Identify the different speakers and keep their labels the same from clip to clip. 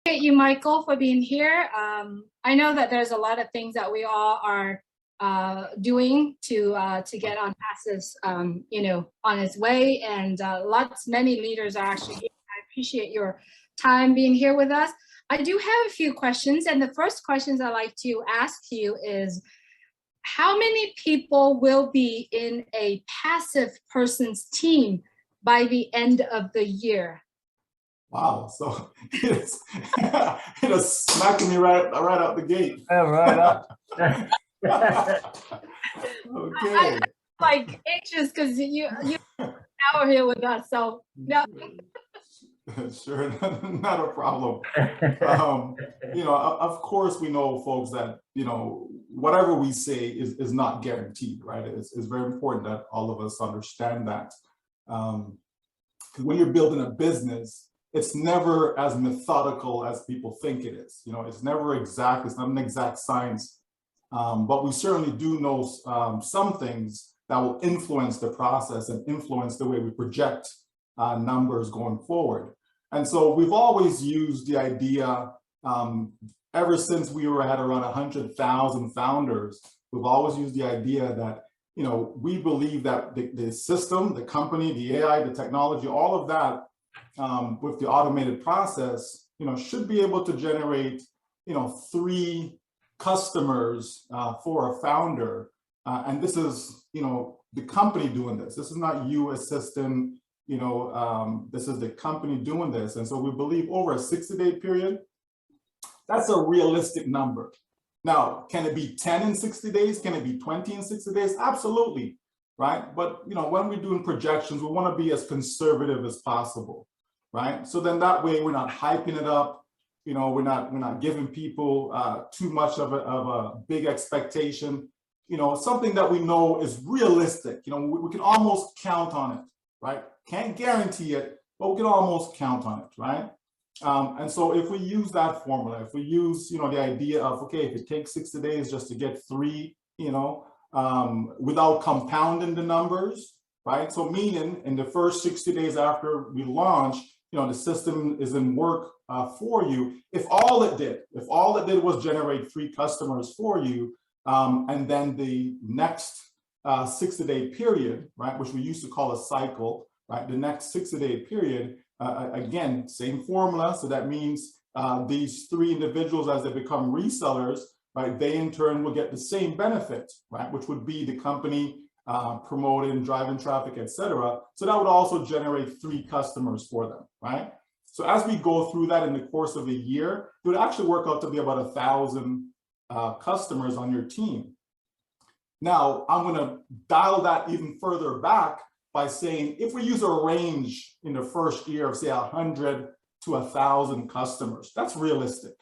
Speaker 1: Appreciate you, Michael, for being here. I know that there's a lot of things that we all are doing to get Onpassive, on its way, and many leaders are actually here. I appreciate your time being here with us. I do have a few questions, and the first questions I'd like to ask you is, how many people will be in a passive person's team by the end of the year?
Speaker 2: Wow, so it's smacking me right out the gate.
Speaker 3: Yeah, right up.
Speaker 2: Okay.
Speaker 1: I'm like anxious because you are here with us, so no.
Speaker 2: Sure, not a problem. Of course, we know, folks, that whatever we say is not guaranteed, right? It's very important that all of us understand that. Because when you're building a business, it's never as methodical as people think it is. It's never exact. It's not an exact science. But we certainly do know some things that will influence the process and influence the way we project numbers going forward. And so we've always used the idea, ever since we were at around 100,000 founders, we've always used the idea that, we believe that the system, the company, the AI, the technology, all of that, with the automated process, should be able to generate, 3 customers for a founder. And this is, the company doing this. This is not you assisting, this is the company doing this. And so we believe over a 60-day period, that's a realistic number. Now, can it be 10 in 60 days? Can it be 20 in 60 days? Absolutely, right? But, when we're doing projections, we want to be as conservative as possible, right? So then that way we're not hyping it up. We're not giving people too much of a big expectation. Something that we know is realistic. We can almost count on it, right? Can't guarantee it, but we can almost count on it, right? And so if we use that formula, if we use, the idea of, okay, if it takes 60 days just to get 3, without compounding the numbers, right? So meaning in the first 60 days after we launch, the system is in work for you. If all it did was generate 3 customers for you, and then the next 60-day period, right, which we used to call a cycle, right, the next 60-day period, again, same formula. So that means these 3 individuals, as they become resellers, right, they in turn will get the same benefit, right, which would be the company promoting, driving traffic, etc. So that would also generate 3 customers for them, right? So as we go through that in the course of a year, it would actually work out to be about 1,000 customers on your team. Now, I'm going to dial that even further back by saying, if we use a range in the first year of, say, 100 to 1,000 customers, that's realistic,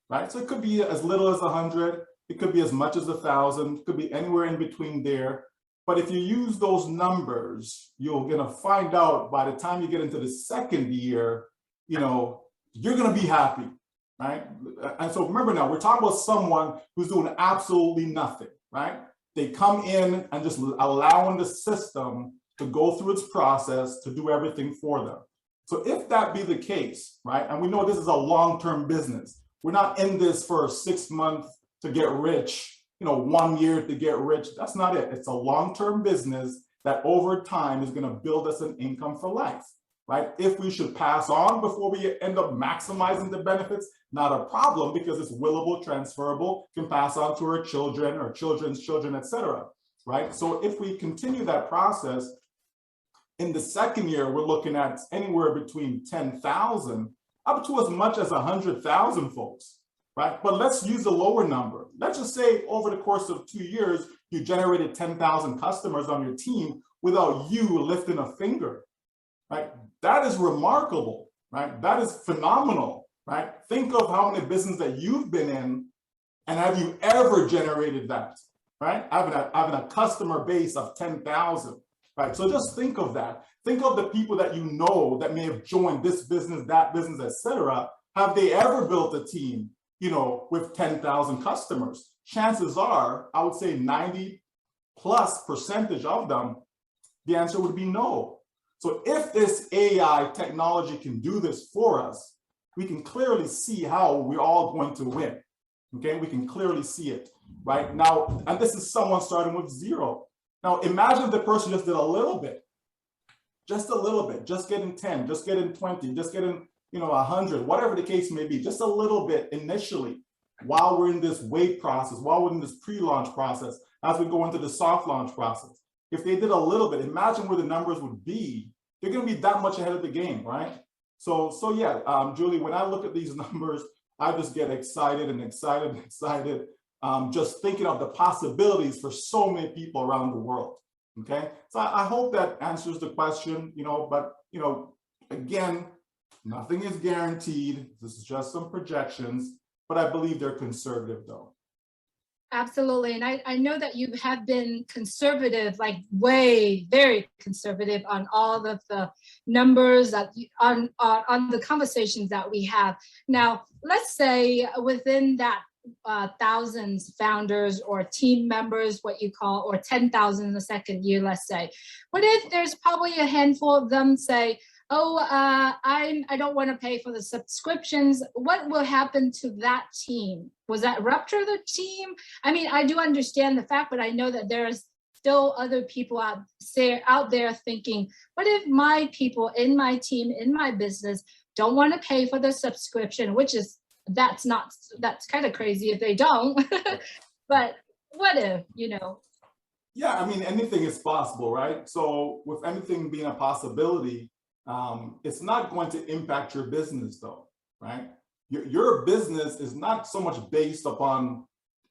Speaker 2: right? So it could be as little as 100, it could be as much as 1,000, it could be anywhere in between there. But if you use those numbers, you're going to find out by the time you get into the second year, you're going to be happy, right? And so remember now, we're talking about someone who's doing absolutely nothing, right? They come in and just allowing the system to go through its process to do everything for them. So if that be the case, right? And we know this is a long-term business. We're not in this for 6 months to get rich, 1 year to get rich. That's not it. It's a long-term business that over time is going to build us an income for life, right? If we should pass on before we end up maximizing the benefits, not a problem, because it's willable, transferable, can pass on to our children or children's children, etc. Right? So if we continue that process, in the second year, we're looking at anywhere between 10,000 up to as much as 100,000 folks, right? But let's use a lower number. Let's just say over the course of 2 years, you generated 10,000 customers on your team without you lifting a finger, right? That is remarkable, right? That is phenomenal, right? Think of how many businesses that you've been in, and have you ever generated that, right? Having a customer base of 10,000, right? So just think of that. Think of the people that you know that may have joined this business, that business, etc. Have they ever built a team, with 10,000 customers? Chances are, I would say 90+% of them, the answer would be no. So if this AI technology can do this for us, we can clearly see how we're all going to win. Okay, we can clearly see it right now. And this is someone starting with 0. Now, imagine if the person just did a little bit, just getting 10, just getting 20, just getting, 100, whatever the case may be, just a little bit initially while we're in this wait process, while we're in this pre-launch process, as we go into the soft launch process. If they did a little bit, imagine where the numbers would be. They're going to be that much ahead of the game, right? So yeah, Julie, when I look at these numbers, I just get excited and excited and excited, just thinking of the possibilities for so many people around the world. Okay, so I hope that answers the question. But again, nothing is guaranteed. This is just some projections, but I believe they're conservative, though.
Speaker 1: Absolutely. And I know that you have been conservative, like very conservative on all of the numbers that on the conversations that we have. Now, let's say within that thousands founders or team members, what you call, or 10,000 in the second year, let's say. What if there's probably a handful of them say, oh, I don't want to pay for the subscriptions. What will happen to that team? Was that rupture the team? I mean, I do understand the fact, but I know that there's still other people out there thinking, what if my people in my team, in my business, don't want to pay for the subscription, which is, that's kind of crazy if they don't, but what if,
Speaker 2: Yeah, I mean, anything is possible, right? So with anything being a possibility, it's not going to impact your business though, right? Your business is not so much based upon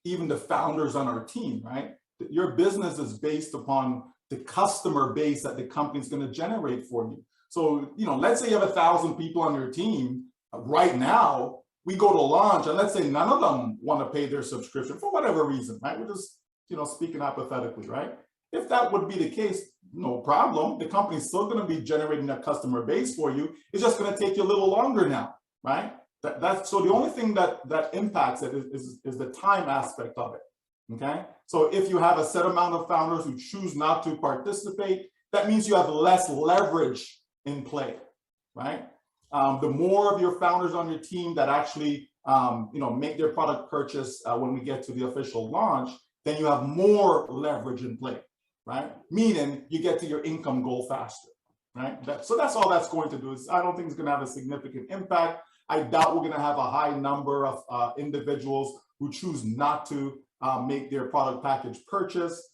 Speaker 2: even the founders on our team, right? Your business is based upon the customer base that the company is going to generate for you. So, let's say you have 1,000 people on your team right now, we go to launch and let's say none of them want to pay their subscription for whatever reason, right? We're just, speaking hypothetically, right? If that would be the case, no problem. The company's still going to be generating that customer base for you. It's just going to take you a little longer now, right? That's so the only thing that impacts it is the time aspect of it. Okay. So if you have a set amount of founders who choose not to participate, that means you have less leverage in play, right? The more of your founders on your team that actually, make their product purchase when we get to the official launch, then you have more leverage in play, right? Meaning you get to your income goal faster, right? So that's all that's going to do. I don't think it's going to have a significant impact. I doubt we're going to have a high number of individuals who choose not to make their product package purchase.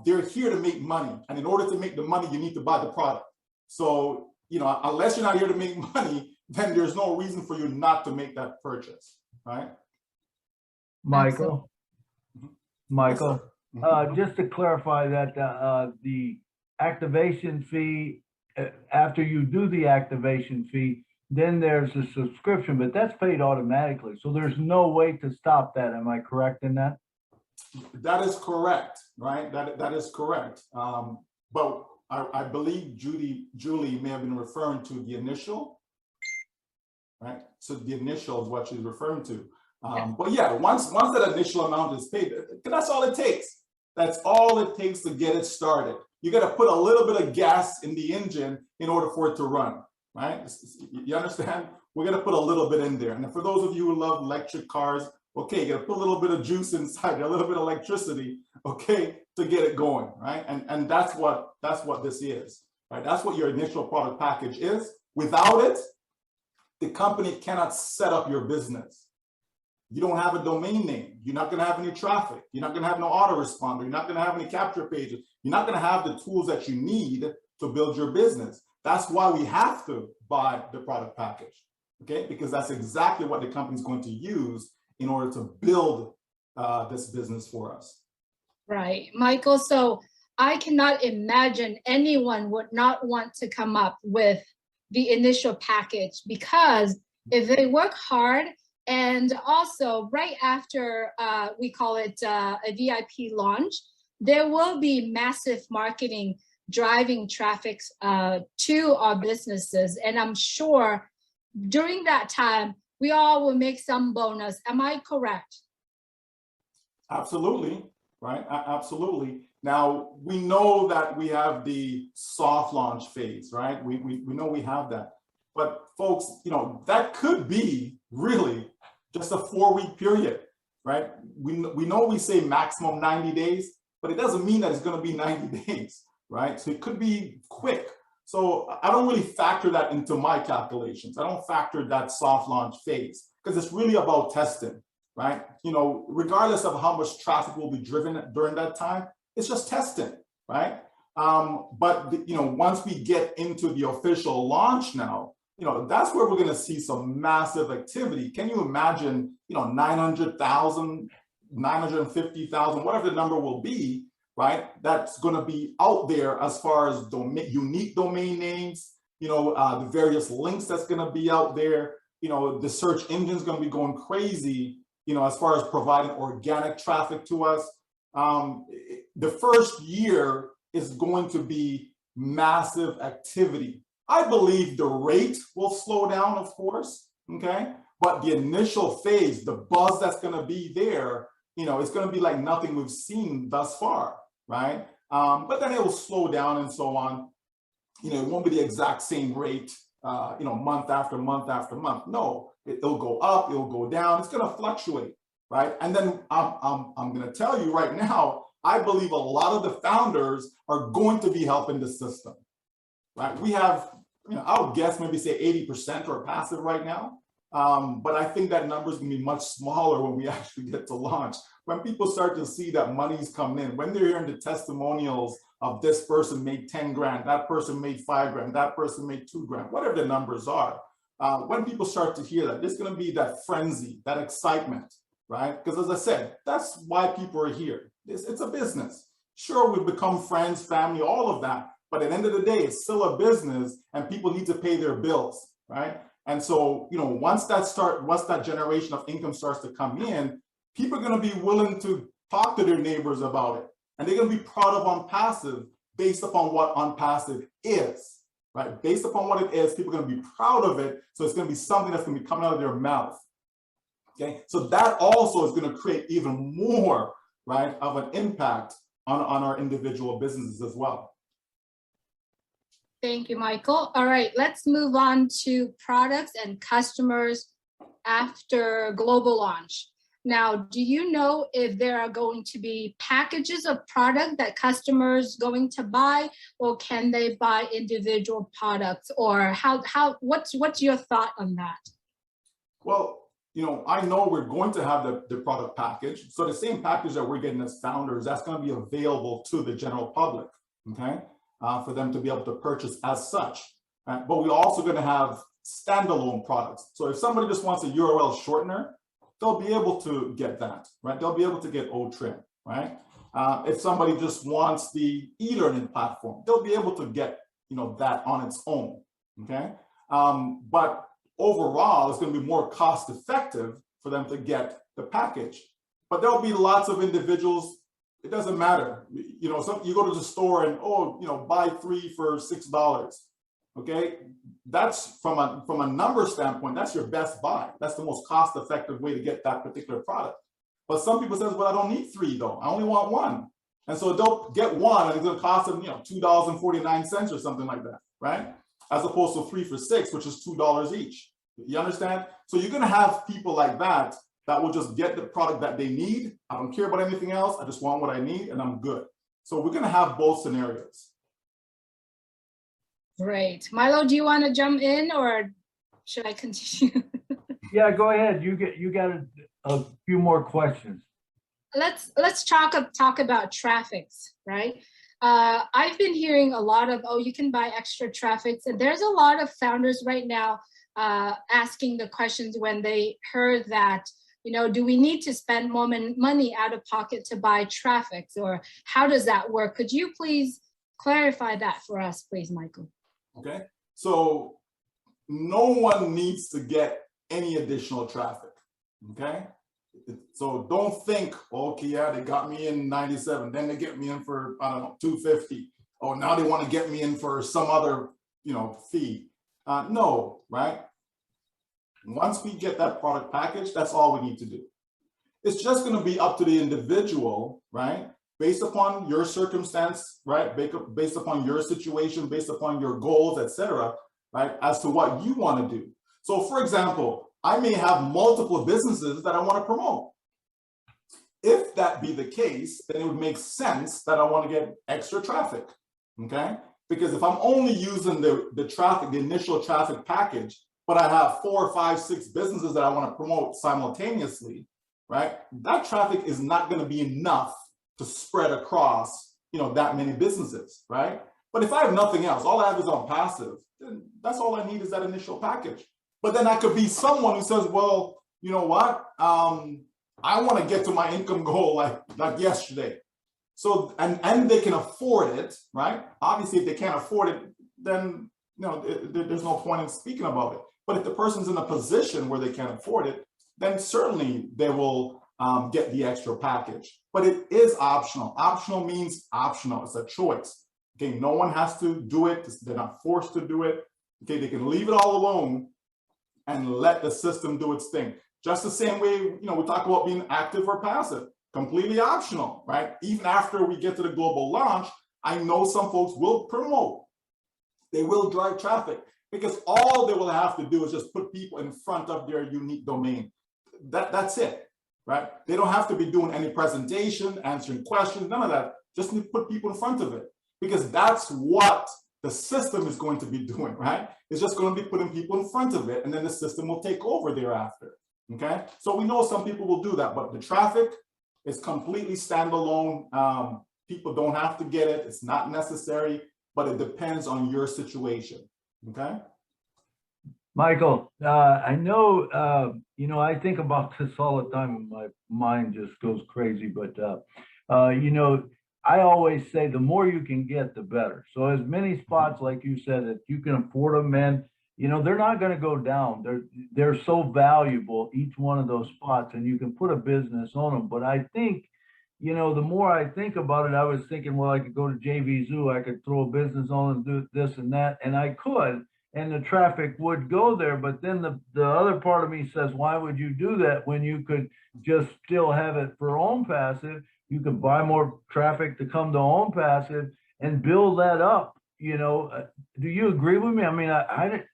Speaker 2: They're here to make money. And in order to make the money, you need to buy the product. So, unless you're not here to make money, then there's no reason for you not to make that purchase, right?
Speaker 3: Michael,
Speaker 2: Yes,
Speaker 3: just to clarify that the activation fee, after you do the activation fee, then there's a subscription, but that's paid automatically. So there's no way to stop that. Am I correct in that?
Speaker 2: That is correct, right? That is correct. But I believe Julie may have been referring to the initial, right? So the initial is what she's referring to. But yeah, once that initial amount is paid, that's all it takes. That's all it takes to get it started. You got to put a little bit of gas in the engine in order for it to run, right? You understand? We're going to put a little bit in there. And for those of you who love electric cars, okay, you got to put a little bit of juice inside, a little bit of electricity, okay, to get it going, right? And that's what this is, right? That's what your initial product package is. Without it, the company cannot set up your business. You don't have a domain name. You're not going to have any traffic. You're not going to have no autoresponder. You're not going to have any capture pages. You're not going to have the tools that you need to build your business. That's why we have to buy the product package, okay? Because that's exactly what the company's going to use in order to build this business for us.
Speaker 1: Right, Michael. So I cannot imagine anyone would not want to come up with the initial package, because if they work hard, and also right after we call it a VIP launch, there will be massive marketing driving traffic to our businesses. And I'm sure during that time, we all will make some bonus. Am I correct?
Speaker 2: Absolutely, right? Absolutely. Now, we know that we have the soft launch phase, right? We know we have that. But folks, that could be really just a 4-week period, right? We know we say maximum 90 days, but it doesn't mean that it's going to be 90 days, right? So it could be quick. So I don't really factor that into my calculations. I don't factor that soft launch phase because it's really about testing, right? Regardless of how much traffic will be driven during that time, it's just testing, right? But once we get into the official launch now, that's where we're going to see some massive activity. Can you imagine, 900,000, 950,000, whatever the number will be, right? That's going to be out there as far as unique domain names, the various links that's going to be out there. The search engine's going to be going crazy, as far as providing organic traffic to us. The first year is going to be massive activity. I believe the rate will slow down, of course, okay? But the initial phase, the buzz that's going to be there, it's going to be like nothing we've seen thus far, right? But then it will slow down and so on. It won't be the exact same rate, month after month after month. No, it'll go up, it'll go down. It's going to fluctuate, right? And then I'm going to tell you right now, I believe a lot of the founders are going to be helping the system, right? We have, I would guess maybe say 80% are passive right now. But I think that number is going to be much smaller when we actually get to launch. When people start to see that money's coming in, when they're hearing the testimonials of this person made 10 grand, that person made 5 grand, that person made 2 grand, whatever the numbers are. When people start to hear that, there's going to be that frenzy, that excitement, right? Because as I said, that's why people are here. It's a business. Sure, we've become friends, family, all of that. But at the end of the day, it's still a business and people need to pay their bills, right? And so, once that generation of income starts to come in, people are going to be willing to talk to their neighbors about it. And they're going to be proud of Onpassive based upon what Onpassive is, right? Based upon what it is, people are going to be proud of it. So it's going to be something that's going to be coming out of their mouth. Okay, so that also is going to create even more, right, of an impact on our individual businesses as well.
Speaker 1: Thank you, Michael. All right, let's move on to products and customers after global launch. Now, do you know if there are going to be packages of product that customers going to buy, or can they buy individual products, or what's your thought on that?
Speaker 2: Well, I know we're going to have the product package. So the same package that we're getting as founders, that's going to be available to the general public, okay? For them to be able to purchase as such. Right? But we're also going to have standalone products. So if somebody just wants a URL shortener, they'll be able to get that, right? They'll be able to get OTrim, right? If somebody just wants the e-learning platform, they'll be able to get, that on its own, okay? But overall, it's going to be more cost effective for them to get the package. But there'll be lots of individuals. It doesn't matter. You go to the store and, buy 3 for $6. Okay, that's from a number standpoint, that's your best buy. That's the most cost-effective way to get that particular product. But some people say, well, I don't need 3 though. I only want 1. And so they'll get 1 and it's going to cost them, $2.49 or something like that, right? As opposed to 3 for $6, which is $2 each. You understand? So you're going to have people like that will just get the product that they need. I don't care about anything else. I just want what I need and I'm good. So we're going to have both scenarios.
Speaker 1: Great. Milo, do you want to jump in or should I continue?
Speaker 3: Yeah, go ahead. You got a few more questions.
Speaker 1: Let's talk about traffics, right? I've been hearing a lot of, you can buy extra traffics, and there's a lot of founders right now asking the questions when they heard that, do we need to spend more money out of pocket to buy traffics, or how does that work? Could you please clarify that for us, please, Michael?
Speaker 2: Okay, so no one needs to get any additional traffic, okay? So don't think, okay, yeah, they got me in 97, then they get me in for, I don't know, 250. Oh, now they want to get me in for some other, fee. No, right? Once we get that product package, that's all we need to do. It's just going to be up to the individual, right? Based upon your circumstance, right? Based upon your situation, based upon your goals, etc. right, as to what you want to do. So for example, I may have multiple businesses that I want to promote. If that be the case, then it would make sense that I want to get extra traffic, okay? Because if I'm only using the traffic, the initial traffic package, but I have 4, 5, 6 businesses that I want to promote simultaneously, right? That traffic is not going to be enough to spread across, that many businesses, right? But if I have nothing else, all I have is Onpassive, then that's all I need is that initial package. But then I could be someone who says, well, you know what? I want to get to my income goal like yesterday. So, and they can afford it, right? Obviously, if they can't afford it, then there's no point in speaking about it. But if the person's in a position where they can't afford it, then certainly they will get the extra package. But it is optional. Optional means optional. It's a choice. Okay, no one has to do it. They're not forced to do it. Okay, they can leave it all alone and let the system do its thing. Just the same way, we talk about being active or passive, completely optional, right? Even after we get to the global launch, I know some folks will promote. They will drive traffic because all they will have to do is just put people in front of their unique domain. That's it, right? They don't have to be doing any presentation, answering questions, none of that. Just need to put people in front of it because that's what the system is going to be doing, right? It's just going to be putting people in front of it and then the system will take over thereafter. Okay, so we know some people will do that, but the traffic is completely standalone. People don't have to get it. It's not necessary, but it depends on your situation. Okay.
Speaker 3: Michael, I know, I think about this all the time and my mind just goes crazy, but, I always say the more you can get, the better. So as many spots, like you said, that you can afford them in, they're not going to go down. They're so valuable, each one of those spots, and you can put a business on them. But I think, the more I think about it, I was thinking, well, I could go to JV Zoo, I could throw a business on and do this and that, and I could, and the traffic would go there. But then the other part of me says, why would you do that when you could just still have it for Onpassive? You could buy more traffic to come to Onpassive and build that up. Do you agree with me? I mean, I think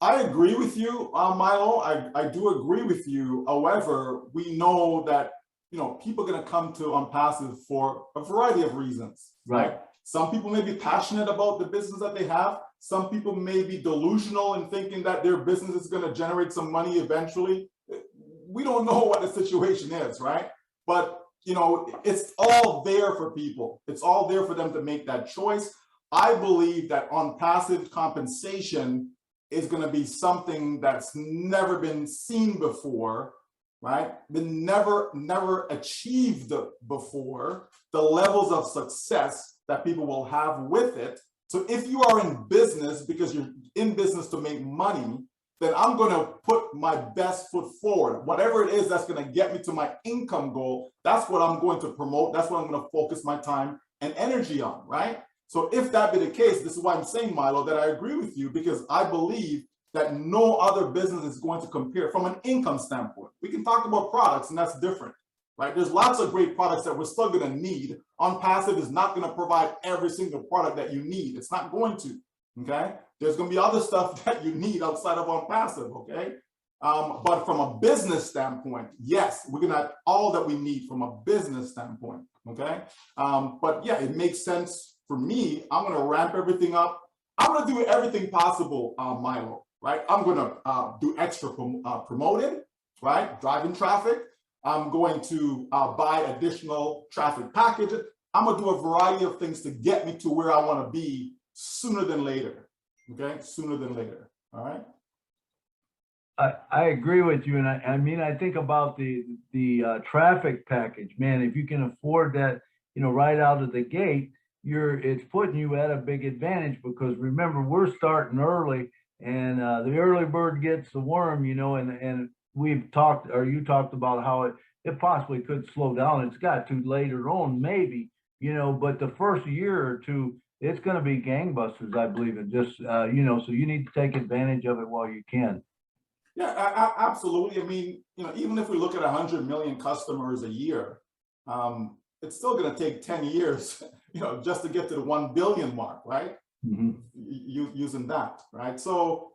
Speaker 2: I agree with you, Milo. I do agree with you. However, we know that people are going to come to Onpassive for a variety of reasons, right? Some people may be passionate about the business that they have. Some people may be delusional in thinking that their business is going to generate some money eventually. We don't know what the situation is, right? But it's all there for people. It's all there for them to make that choice. I believe that Onpassive compensation is going to be something that's never been seen before, right? Been never achieved before, the levels of success that people will have with it. So if you are in business because you're in business to make money, then I'm going to put my best foot forward. Whatever it is that's going to get me to my income goal, that's what I'm going to promote. That's what I'm going to focus my time and energy on, right? So if that be the case, this is why I'm saying, Milo, that I agree with you, because I believe that no other business is going to compare from an income standpoint. We can talk about products, and that's different, right? There's lots of great products that we're still going to need. Onpassive is not going to provide every single product that you need. It's not going to, okay? There's going to be other stuff that you need outside of Onpassive, okay? But from a business standpoint, yes, we're going to have all that we need from a business standpoint, okay? But yeah, it makes sense for me. I'm going to ramp everything up. I'm going to do everything possible, Milo, right? I'm going to do extra promoted, right? Driving traffic. I'm going to buy additional traffic packages. I'm going to do a variety of things to get me to where I want to be sooner than later, okay? Sooner than later, all right?
Speaker 3: I agree with you, and I mean, I think about the traffic package, man. If you can afford that, right out of the gate, it's putting you at a big advantage, because remember, we're starting early, and the early bird gets the worm, and we've talked, or you talked about how it possibly could slow down. It's got to later on, maybe, but the first year or two, it's going to be gangbusters, I believe. And just so you need to take advantage of it while you can.
Speaker 2: Yeah, absolutely. I mean, even if we look at 100 million customers a year, it's still going to take 10 years, just to get to the 1 billion mark, right? using that, right? So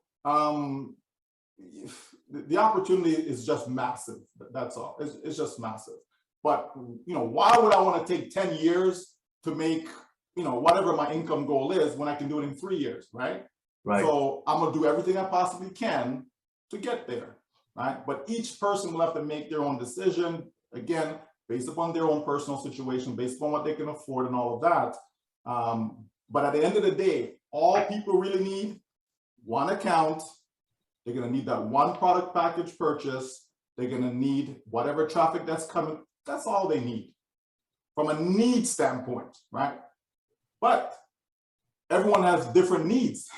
Speaker 2: the opportunity is just massive. That's all. It's just massive. But why would I want to take 10 years to make whatever my income goal is when I can do it in 3 years, right?
Speaker 3: Right.
Speaker 2: So I'm gonna do everything I possibly can to get there, right? But each person will have to make their own decision, again, based upon their own personal situation, based upon what they can afford and all of that. But at the end of the day, all people really need one account. They're gonna need that one product package purchase. They're gonna need whatever traffic that's coming. That's all they need from a need standpoint, right? But everyone has different needs.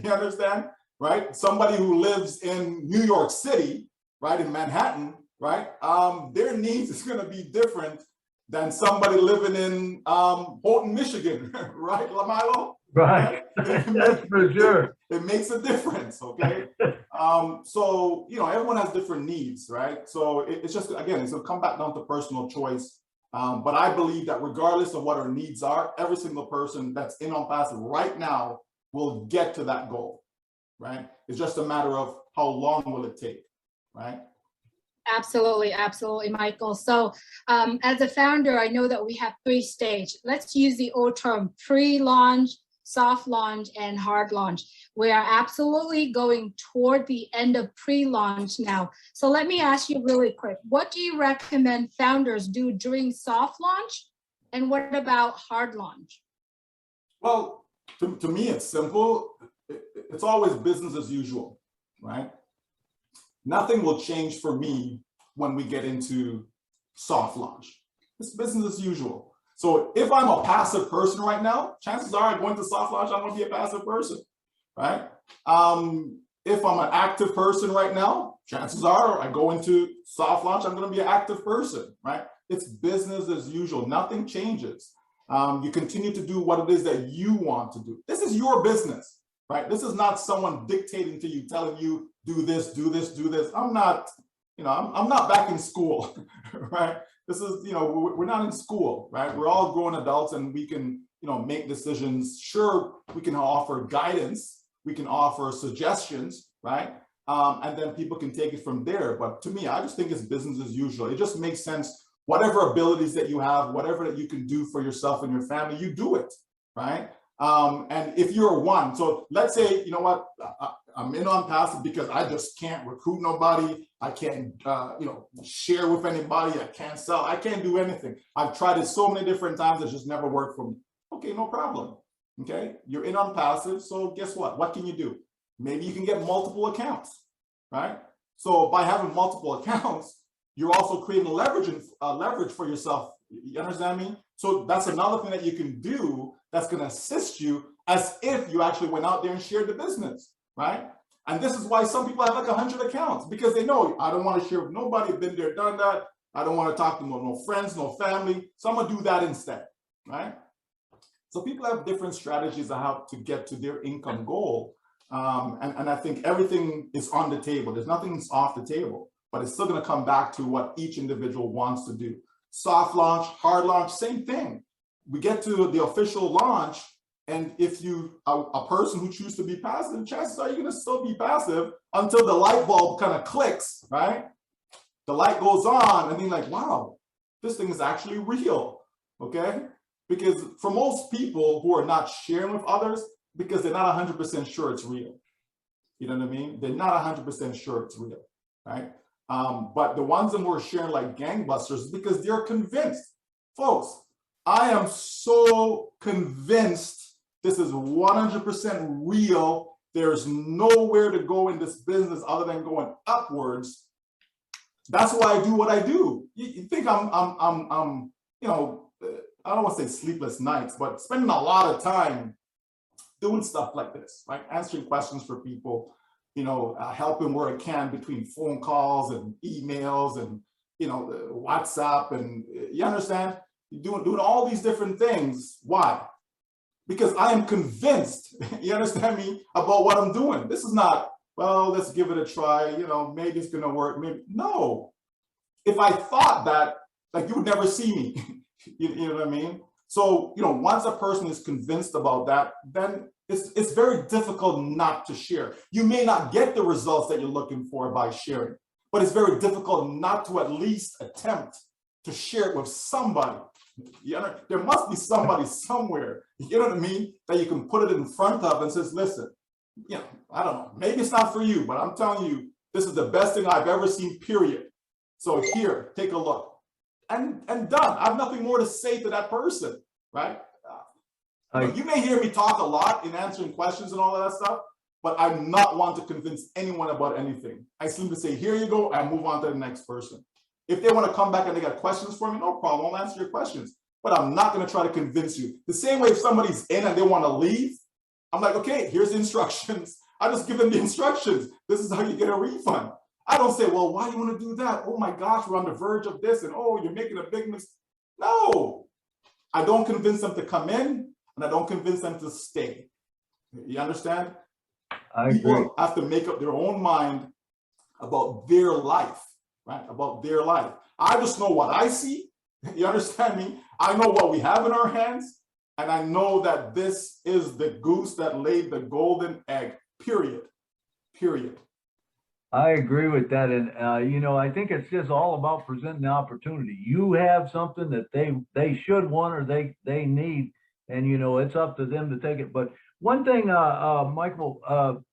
Speaker 2: You understand, right? Somebody who lives in New York City, right, in Manhattan, right, their needs is going to be different than somebody living in Houghton, Michigan, right, Lamilo?
Speaker 3: Right. That's for sure.
Speaker 2: It makes a difference, okay? So everyone has different needs, right? So it's just, again, it's going to come back down to personal choice. But I believe that regardless of what our needs are, every single person that's in Onpassive right now will get to that goal, right? It's just a matter of how long will it take, right?
Speaker 1: Absolutely, absolutely, Michael. So as a founder, I know that we have 3 stages. Let's use the old term, pre-launch, soft launch, and hard launch. We are absolutely going toward the end of pre-launch now. So let me ask you really quick, what do you recommend founders do during soft launch? And what about hard launch?
Speaker 2: Well, to me, it's simple. It's always business as usual, right? Nothing will change for me when we get into soft launch. It's business as usual. So if I'm a passive person right now, chances are going to soft launch, I'm going to be a passive person, right? If I'm an active person right now, chances are I go into soft launch, I'm going to be an active person, right? It's business as usual. Nothing changes. You continue to do what it is that you want to do. This is your business, right? This is not someone dictating to you, telling you, do this, do this, do this. I'm not back in school, right? This is, we're not in school, right? We're all grown adults and we can, make decisions. Sure, we can offer guidance, we can offer suggestions, right? And then people can take it from there. But to me, I just think it's business as usual. It just makes sense. Whatever abilities that you have, whatever that you can do for yourself and your family, you do it, right? And if you're one, so let's say, you know what, I'm in Onpassive because I just can't recruit nobody. I can't, share with anybody. I can't sell. I can't do anything. I've tried it so many different times. It just never worked for me. Okay, no problem. Okay, you're in Onpassive. So guess what? What can you do? Maybe you can get multiple accounts, right? So by having multiple accounts, you're also creating leverage for yourself. You understand me? So that's another thing that you can do that's going to assist you as if you actually went out there and shared the business, right? And this is why some people have like 100 accounts, because they know I don't want to share with nobody, been there, done that. I don't want to talk to no friends, no family. So I'm going to do that instead, right? So people have different strategies on how to get to their income goal. And I think everything is on the table. There's nothing that's off the table, but it's still going to come back to what each individual wants to do. Soft launch, hard launch, same thing. We get to the official launch, and if you are a person who chooses to be passive, chances are you're going to still be passive until the light bulb kind of clicks, right? The light goes on, and you're like, wow, this thing is actually real, okay? Because for most people who are not sharing with others, because they're not 100% sure it's real. You know what I mean? They're not 100% sure it's real, right? But the ones that were sharing like gangbusters because they're convinced. Folks, I am so convinced this is 100% real. There's nowhere to go in this business other than going upwards. That's why I do what I do. You think I'm I don't want to say sleepless nights, but spending a lot of time doing stuff like this, right? Answering questions for people, helping where I can between phone calls and emails and, WhatsApp, and you understand? Doing all these different things. Why? Because I am convinced, you understand me, about what I'm doing. This is not, well, let's give it a try, maybe it's gonna work, maybe. No. If I thought that, like, you would never see me. You know what I mean? So, once a person is convinced about that, then it's very difficult not to share. You may not get the results that you're looking for by sharing, but it's very difficult not to at least attempt to share it with somebody. There must be somebody somewhere, you know what I mean, that you can put it in front of and says, listen, I don't know, maybe it's not for you, but I'm telling you, this is the best thing I've ever seen, period. So here, take a look. And done. I have nothing more to say to that person, right? You may hear me talk a lot in answering questions and all of that stuff, but I'm not one to convince anyone about anything. I simply say, here you go, and move on to the next person. If they want to come back and they got questions for me, no problem, I'll answer your questions. But I'm not going to try to convince you. The same way if somebody's in and they want to leave, I'm like, okay, here's the instructions. I just give them the instructions. This is how you get a refund. I don't say, well, why do you want to do that? Oh my gosh, we're on the verge of this, and oh, you're making a big mistake. No, I don't convince them to come in, and I don't convince them to stay. You understand? People have to make up their own mind about their life, right? About their life. I just know what I see. You understand me? I know what we have in our hands, and I know that this is the goose that laid the golden egg, period. Period.
Speaker 3: I agree with that. And, I think it's just all about presenting the opportunity. You have something that they should want or they need, and, it's up to them to take it. But one thing, Michael,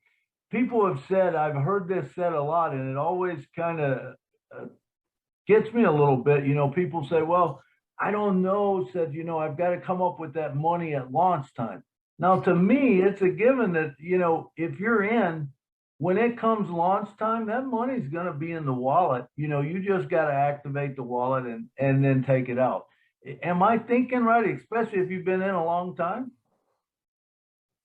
Speaker 3: people have said, I've heard this said a lot, and it always kind of gets me a little bit. People say, well, I don't know, said, I've got to come up with that money at launch time. Now, to me, it's a given that, if you're in, when it comes launch time, that money's going to be in the wallet. You just got to activate the wallet and then take it out. Am I thinking right, especially if you've been in a long time?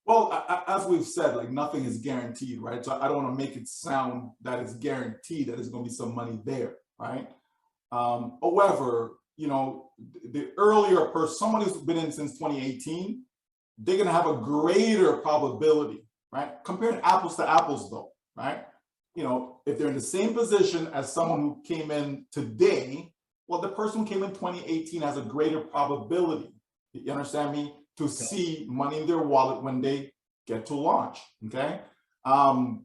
Speaker 2: Well, as we've said, like nothing is guaranteed, right? So I don't want to make it sound that it's guaranteed that there's going to be some money there, right? However, the earlier person, someone who's been in since 2018, they're going to have a greater probability, right? Comparing apples to apples though, right? If they're in the same position as someone who came in today, well, the person who came in 2018 has a greater probability, you understand me, to see money in their wallet when they get to launch, okay?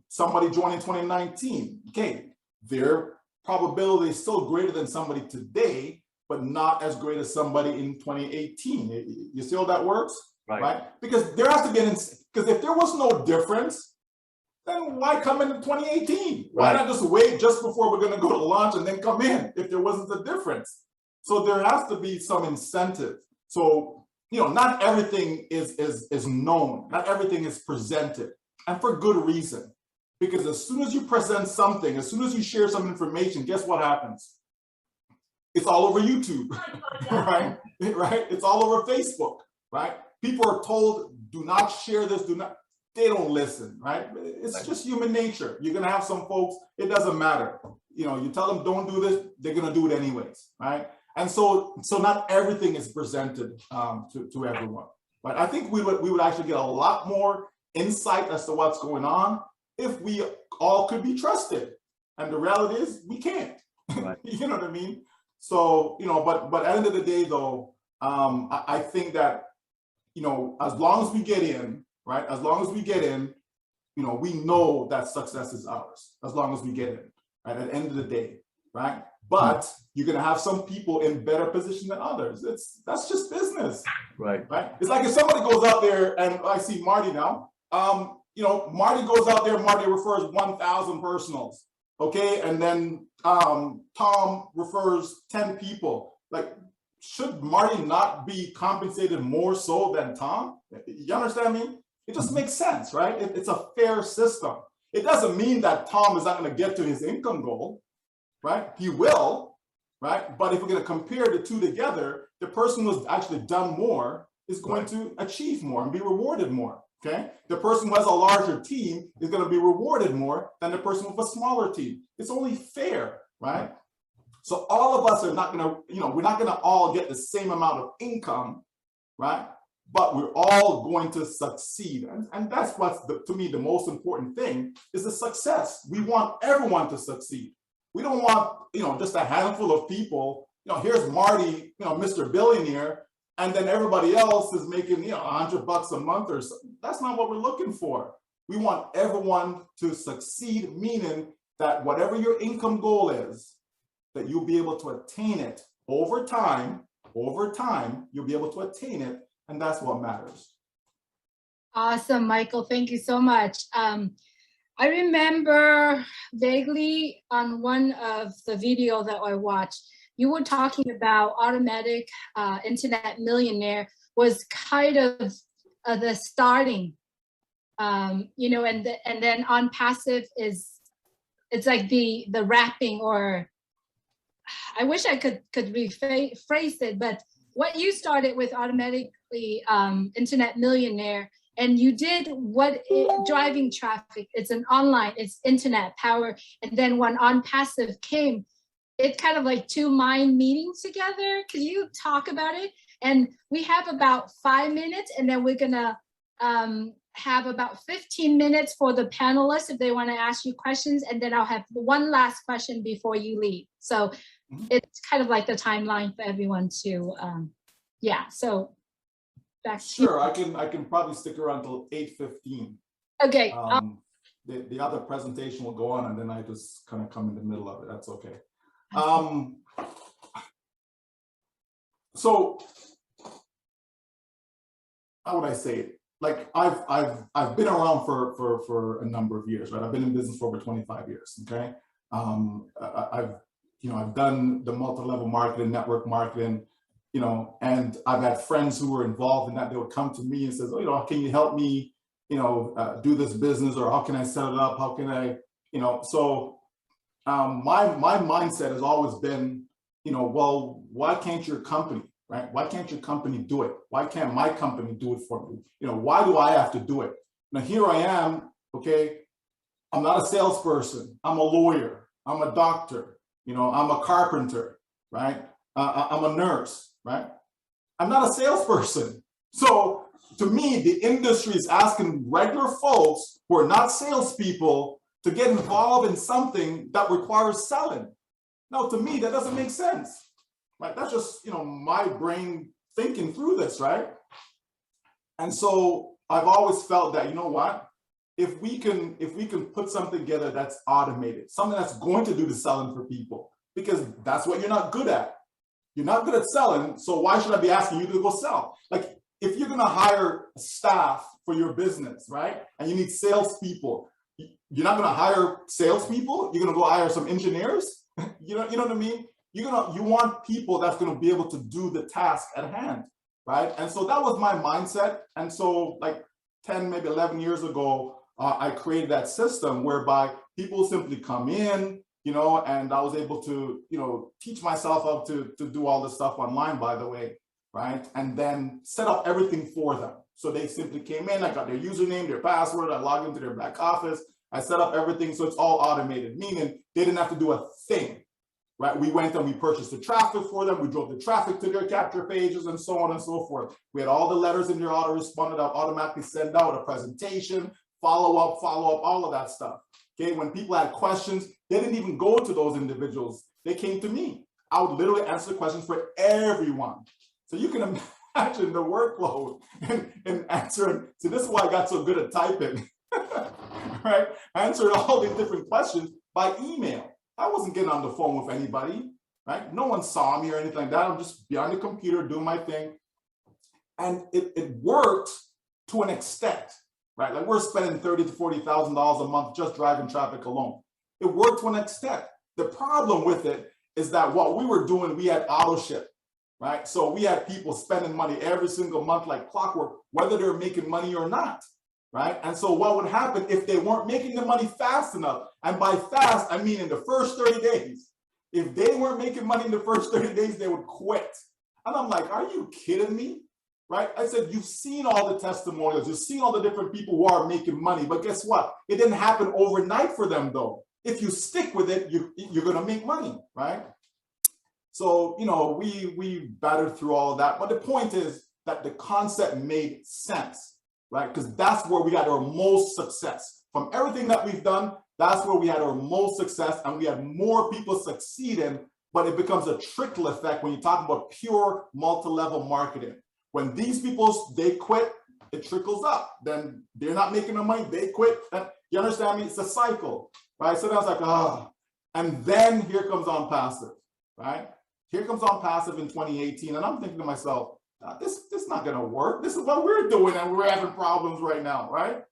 Speaker 2: Somebody joined in 2019, okay, their probability is still greater than somebody today, but not as great as somebody in 2018. You see how that works? Right? Because there has to be because if there was no difference, then why come in 2018? Why not just wait just before we're going to go to launch and then come in if there wasn't a difference? So there has to be some incentive. So, not everything is known, not everything is presented, and for good reason. Because as soon as you present something, as soon as you share some information, guess what happens? It's all over YouTube, right? It's all over Facebook, right? People are told, do not share this, they don't listen, right? It's just human nature. You're gonna have some folks, it doesn't matter. You tell them don't do this, they're gonna do it anyways, right? And so not everything is presented to everyone. But I think we would actually get a lot more insight as to what's going on if we all could be trusted. And the reality is we can't. Right. You know what I mean? So, but at the end of the day though, I think that, as long as we get in, right? As long as we get in, we know that success is ours, as long as we get in, right? At the end of the day, right? But you're gonna have some people in better position than others. That's just business, right? It's like if somebody goes out there, and I see Marty now, Marty goes out there, Marty refers 1,000 personals, okay? And then Tom refers 10 people. Like, should Marty not be compensated more so than Tom? You understand me? It just makes sense, right? It's a fair system. It doesn't mean that Tom is not going to get to his income goal, right? He will, right? But if we're going to compare the two together, the person who's actually done more is going to achieve more and be rewarded more, okay? The person who has a larger team is going to be rewarded more than the person with a smaller team. It's only fair, right? So all of us are not going to, we're not going to all get the same amount of income, right? But we're all going to succeed. And that's what's, to me, the most important thing is the success. We want everyone to succeed. We don't want, just a handful of people, here's Marty, Mr. Billionaire, and then everybody else is making, $100 a month or something. That's not what we're looking for. We want everyone to succeed, meaning that whatever your income goal is, that you'll be able to attain it over time, you'll be able to attain it, and that's what matters.
Speaker 1: Awesome, Michael. Thank you so much. I remember vaguely on one of the videos that I watched, you were talking about automatic internet millionaire was kind of the starting, and then Onpassive it's like the wrapping, or I wish I could rephrase it, but what you started with automatically internet millionaire, and you did driving traffic. It's an online, it's internet power. And then when Onpassive came, it kind of like two mind meeting together. Could you talk about it? And we have about 5 minutes, and then we're gonna have about 15 minutes for the panelists if they want to ask you questions. And then I'll have one last question before you leave. So it's kind of like the timeline for everyone to, so back to
Speaker 2: Sure, I can probably stick around till 8:15.
Speaker 1: Okay.
Speaker 2: The other presentation will go on, and then I just kind of come in the middle of it. That's okay. So how would I say it? Like I've been around for a number of years, right? I've been in business for over 25 years. Okay. I've done the multi-level marketing, network marketing, and I've had friends who were involved in that. They would come to me and says, "Oh, can you help me, do this business, or how can I set it up? How can I, So my mindset has always been, well, why can't your company, right? Why can't your company do it? Why can't my company do it for me? Why do I have to do it? Now here I am. Okay, I'm not a salesperson. I'm a lawyer. I'm a doctor. I'm a carpenter, right? I'm a nurse, right? I'm not a salesperson. So to me, the industry is asking regular folks who are not salespeople to get involved in something that requires selling. Now, to me, that doesn't make sense, right? That's just, my brain thinking through this, right? And so I've always felt that, what? If we can put something together that's automated, something that's going to do the selling for people, because that's what you're not good at. You're not good at selling, so why should I be asking you to go sell? Like, if you're gonna hire staff for your business, right, and you need salespeople, you're not gonna hire salespeople. You're gonna go hire some engineers. you know what I mean? You want people that's gonna be able to do the task at hand, right? And so that was my mindset. And so, like 10, maybe 11 years ago, I created that system whereby people simply come in, and I was able to, teach myself how to do all this stuff online, by the way, right? And then set up everything for them. So they simply came in, I got their username, their password, I logged into their back office, I set up everything so it's all automated, meaning they didn't have to do a thing, right? We went and we purchased the traffic for them, we drove the traffic to their capture pages and so on and so forth. We had all the letters in their autoresponder that automatically send out a presentation, follow up, all of that stuff. Okay, when people had questions, they didn't even go to those individuals. They came to me. I would literally answer the questions for everyone. So you can imagine the workload and answering. So this is why I got so good at typing, right? I answered all these different questions by email. I wasn't getting on the phone with anybody, right? No one saw me or anything like that. I'm just behind the computer doing my thing. And it worked to an extent. Right, like we're spending $30,000 to $40,000 a month just driving traffic alone. It worked to an extent. The problem with it is that what we were doing, we had auto ship, right? So we had people spending money every single month like clockwork, whether they're making money or not, right? And so what would happen if they weren't making the money fast enough? And by fast, I mean in the first 30 days. If they weren't making money in the first 30 days, they would quit. And I'm like, are you kidding me? Right? I said, you've seen all the testimonials, you've seen all the different people who are making money, but guess what? It didn't happen overnight for them though. If you stick with it, you're gonna make money, right? So, we battered through all of that, but the point is that the concept made sense, right? Because that's where we got our most success. From everything that we've done, that's where we had our most success, and we had more people succeeding but it becomes a trickle effect when you talk about pure multi-level marketing. When these people, they quit, it trickles up. Then they're not making no money, they quit. You understand me? It's a cycle, right? So that's like, ah. And then here comes Onpassive, right? Here comes Onpassive in 2018. And I'm thinking to myself, this is not gonna work. This is what we're doing and we're having problems right now, right?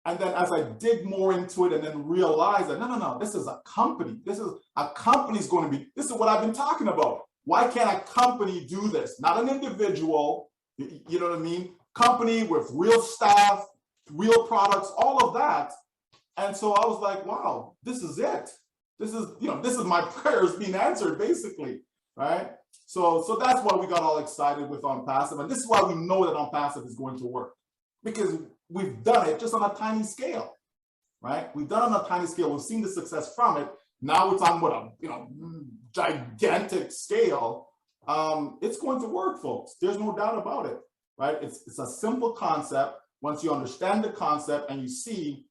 Speaker 2: And then as I dig more into it and then realize that, no, this is a company. This is a company's going to be, this is what I've been talking about. Why can't a company do this? Not an individual, you know what I mean? Company with real staff, real products, all of that. And so I was like, wow, this is it. This is, this is my prayers being answered basically, right? So that's why we got all excited with Onpassive. And this is why we know that Onpassive is going to work, because we've done it just on a tiny scale, right? We've done it on a tiny scale. We've seen the success from it. Now we're talking about a gigantic scale. It's going to work, folks. There's no doubt about it, right? It's a simple concept. Once you understand the concept and you see,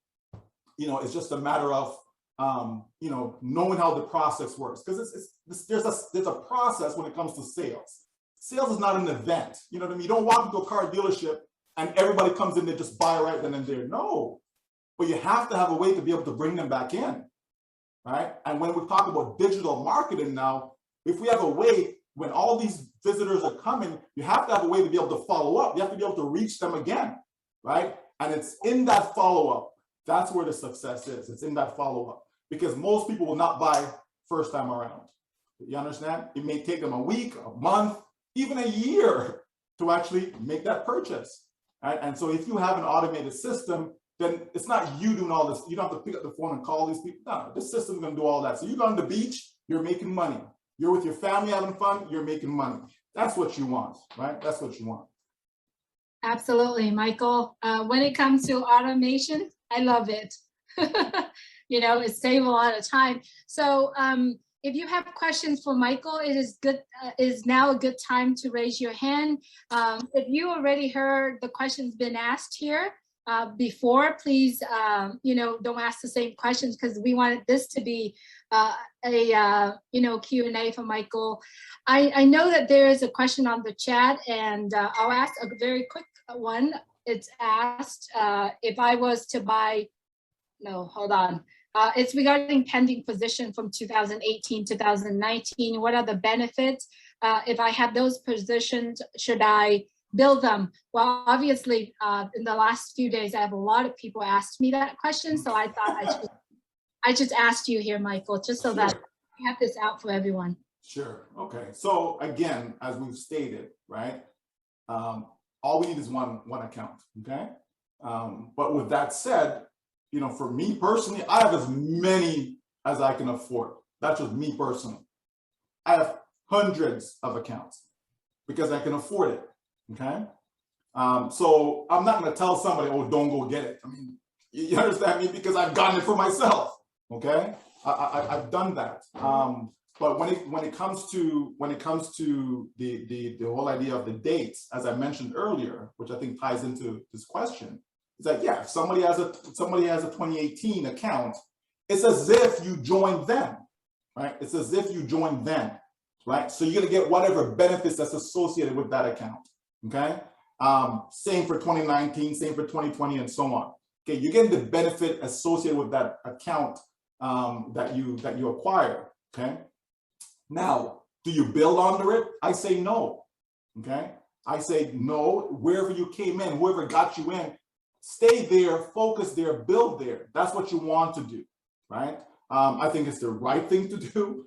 Speaker 2: it's just a matter of knowing how the process works. Because there's a process when it comes to sales. Sales is not an event. You know what I mean? You don't walk into a car dealership and everybody comes in there, just buy right then and there. No, but you have to have a way to be able to bring them back in, right? And when we talk about digital marketing now, if we have a way, when all these visitors are coming, you have to have a way to be able to follow up. You have to be able to reach them again, right? And it's in that follow-up, that's where the success is. It's in that follow-up, because most people will not buy first time around. You understand? It may take them a week, a month, even a year to actually make that purchase. Right? And so if you have an automated system, then it's not you doing all this. You don't have to pick up the phone and call these people. No, this system's going to do all that. So you go on the beach, you're making money. You're with your family having fun, you're making money. That's what you want, right? That's what you want.
Speaker 1: Absolutely, Michael. When it comes to automation, I love it. It saves a lot of time. So if you have questions for Michael, it is now a good time to raise your hand. If you already heard the questions been asked here before, please, don't ask the same questions, because we wanted this to be a Q&A for Michael. I know that there is a question on the chat, and I'll ask a very quick one. It's asked if I was to buy, no, hold on. It's regarding pending position from 2018, 2019. What are the benefits? If I have those positions, should I build them? Well, obviously, in the last few days, I have a lot of people asked me that question. So I thought I just asked you here, Michael, just so that I have this out for everyone.
Speaker 2: Sure. Okay. So again, as we've stated, right, all we need is one account. Okay. But with that said, for me personally, I have as many as I can afford. That's just me personally. I have hundreds of accounts because I can afford it. Okay. So I'm not going to tell somebody, oh, don't go get it. I mean, you understand me? Because I've gotten it for myself. Okay. I've done that. But when it comes to the whole idea of the dates, as I mentioned earlier, which I think ties into this question, it's like, yeah, if somebody has a 2018 account, it's as if you joined them, right? It's as if you joined them, right? So you're gonna get whatever benefits that's associated with that account. Okay. Same for 2019, same for 2020, and so on. Okay, you're getting the benefit associated with that account that you acquire. Okay. Now, do you build under it? I say no. Okay. I say no. Wherever you came in, whoever got you in, stay there, focus there, build there. That's what you want to do, right? I think it's the right thing to do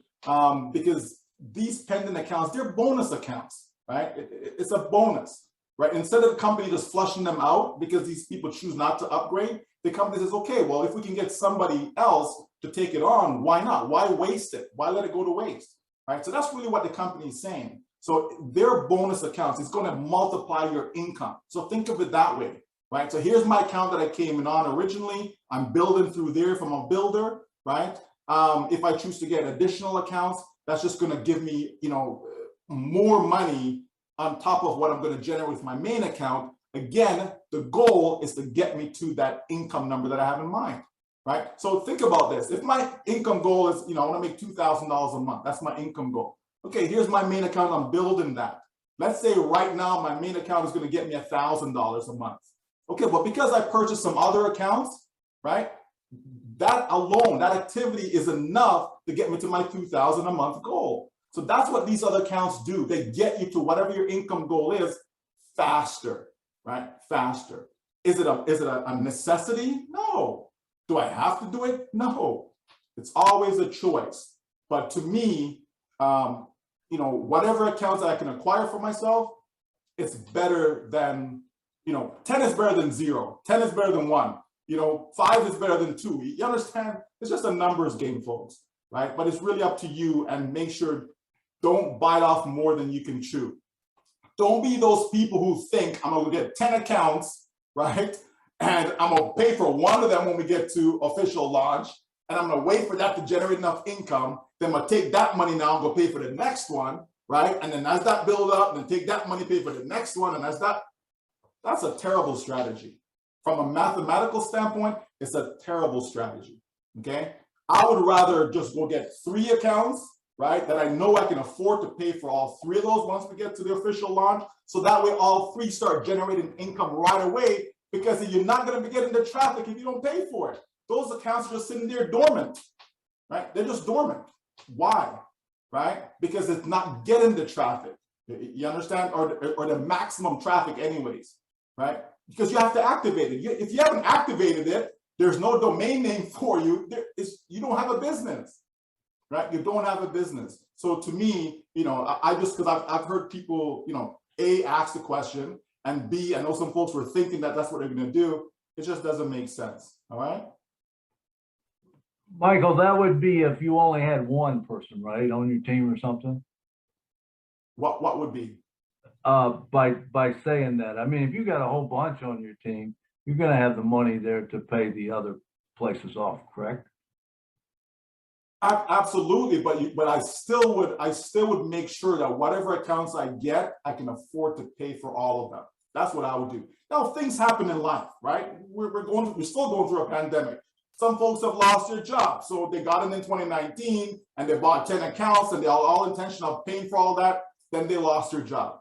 Speaker 2: because these pending accounts, they're bonus accounts, right? It's a bonus, right? Instead of the company just flushing them out because these people choose not to upgrade, the company says, okay, well, if we can get somebody else to take it on, why not? Why waste it? Why let it go to waste, right? So that's really what the company is saying. So their bonus accounts is going to multiply your income. So think of it that way. Right, so here's my account that I came in on originally. I'm building through there from a builder, right? If I choose to get additional accounts, that's just going to give me, more money on top of what I'm going to generate with my main account. Again, the goal is to get me to that income number that I have in mind. right? So think about this. If my income goal is, I want to make $2,000 a month, that's my income goal. Okay, here's my main account, I'm building that. Let's say right now my main account is going to get me $1,000 a month. Okay, but because I purchased some other accounts, right? That alone, that activity is enough to get me to my $2,000 a month goal. So that's what these other accounts do. They get you to whatever your income goal is faster, right? Faster. Is it a necessity? No. Do I have to do it? No. It's always a choice. But to me, whatever accounts that I can acquire for myself, it's better than, 10 is better than 0. 10 is better than 1. 5 is better than 2. You understand? It's just a numbers game, folks, right? But it's really up to you, and make sure don't bite off more than you can chew. Don't be those people who think I'm going to get 10 accounts, right? And I'm going to pay for one of them when we get to official launch. And I'm going to wait for that to generate enough income. Then I'm going to take that money now and go pay for the next one, right? And then as that build up, then take that money, pay for the next one. And that's a terrible strategy. From a mathematical standpoint, it's a terrible strategy, okay? I would rather just go get 3 accounts, right, that I know I can afford to pay for all 3 of those once we get to the official launch. So that way all 3 start generating income right away, because you're not going to be getting the traffic if you don't pay for it. Those accounts are just sitting there dormant, right? They're just dormant. Why? Right? Because it's not getting the traffic. You understand? Or the maximum traffic anyways, right? Because you have to activate it. If you haven't activated it, there's no domain name for you. You don't have a business, right? You don't have a business. So to me, because I've heard people, A, ask the question, and B, I know some folks were thinking that that's what they're going to do. It just doesn't make sense. All right.
Speaker 3: Michael, that would be if you only had one person, right, on your team or something?
Speaker 2: What would be?
Speaker 3: By saying that, I mean, if you got a whole bunch on your team, you're going to have the money there to pay the other places off, correct?
Speaker 2: Absolutely, but I still would make sure that whatever accounts I get, I can afford to pay for all of them. That's what I would do. Now, things happen in life, right? We're still going through a pandemic. Some folks have lost their jobs, so they got in 2019 and they bought 10 accounts and they all intention of paying for all that. Then they lost their job.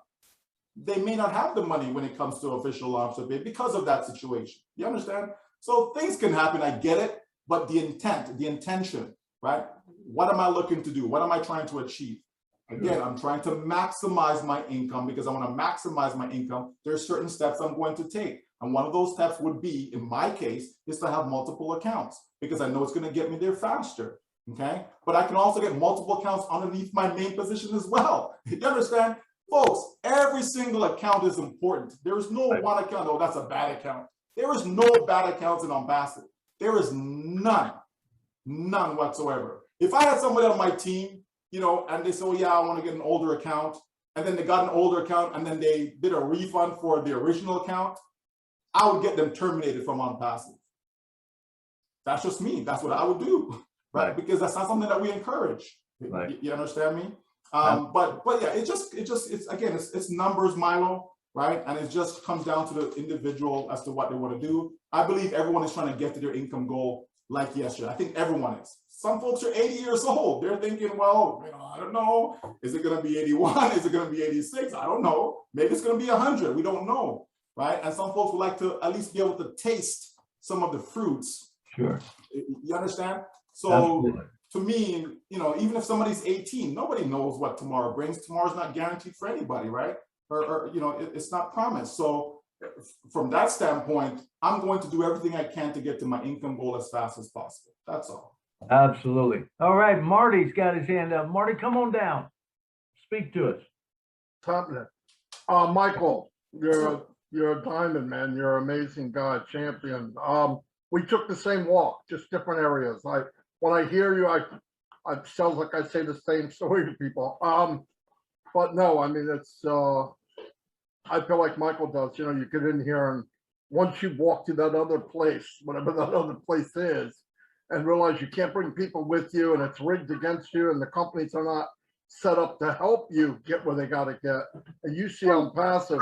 Speaker 2: They may not have the money when it comes to official launch of it because of that situation. You understand? So things can happen. I get it, but the intention, right? What am I looking to do? What am I trying to achieve? Again, I'm trying to maximize my income because I want to maximize my income. There are certain steps I'm going to take. And one of those steps would be, in my case, is to have multiple accounts because I know it's going to get me there faster. Okay. But I can also get multiple accounts underneath my main position as well. You understand? Folks, every single account is important. There is no one account, oh, that's a bad account. There is no bad accounts in Onpassive. There is none whatsoever. If I had somebody on my team, and they say, oh yeah, I want to get an older account, and then they got an older account, and then they did a refund for the original account, I would get them terminated from Onpassive. That's just me. That's what I would do, right? Because that's not something that we encourage. Right. You understand me? But yeah, it's numbers, Milo, right? And it just comes down to the individual as to what they want to do. I believe everyone is trying to get to their income goal like yesterday. I think everyone is. Some folks are 80 years old. They're thinking, well, I don't know. Is it going to be 81? Is it going to be 86? I don't know. Maybe it's going to be 100. We don't know, right? And some folks would like to at least be able to taste some of the fruits. Sure. You understand? So absolutely. To me, even if somebody's 18, nobody knows what tomorrow brings. Tomorrow's not guaranteed for anybody, right? Or it's not promised. So from that standpoint, I'm going to do everything I can to get to my income goal as fast as possible. That's all.
Speaker 3: Absolutely. All right, Marty's got his hand up. Marty, come on down. Speak to us.
Speaker 4: Michael, you're a diamond, man. You're an amazing guy, champion. We took the same walk, just different areas. When I hear you, I sounds like I say the same story to people. But no, I mean, it's, I feel like Michael does, you get in here and once you walk to that other place, whatever that other place is, and realize you can't bring people with you and it's rigged against you and the companies are not set up to help you get where they got to get. And you see Onpassive,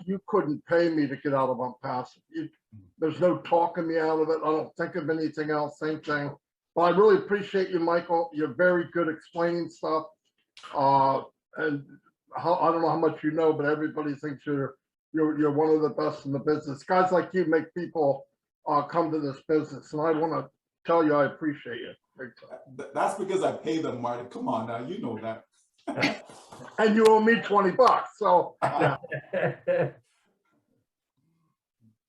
Speaker 4: you couldn't pay me to get out of Onpassive. There's no talking me out of it. I don't think of anything else, same thing. But I really appreciate you, Michael. You're very good explaining stuff. And I don't know how much you know, but everybody thinks you're one of the best in the business. Guys like you make people come to this business, and I want to tell you I appreciate you.
Speaker 2: That's because I pay them, Marty. Come on now, you know that.
Speaker 4: And you owe me $20, so yeah.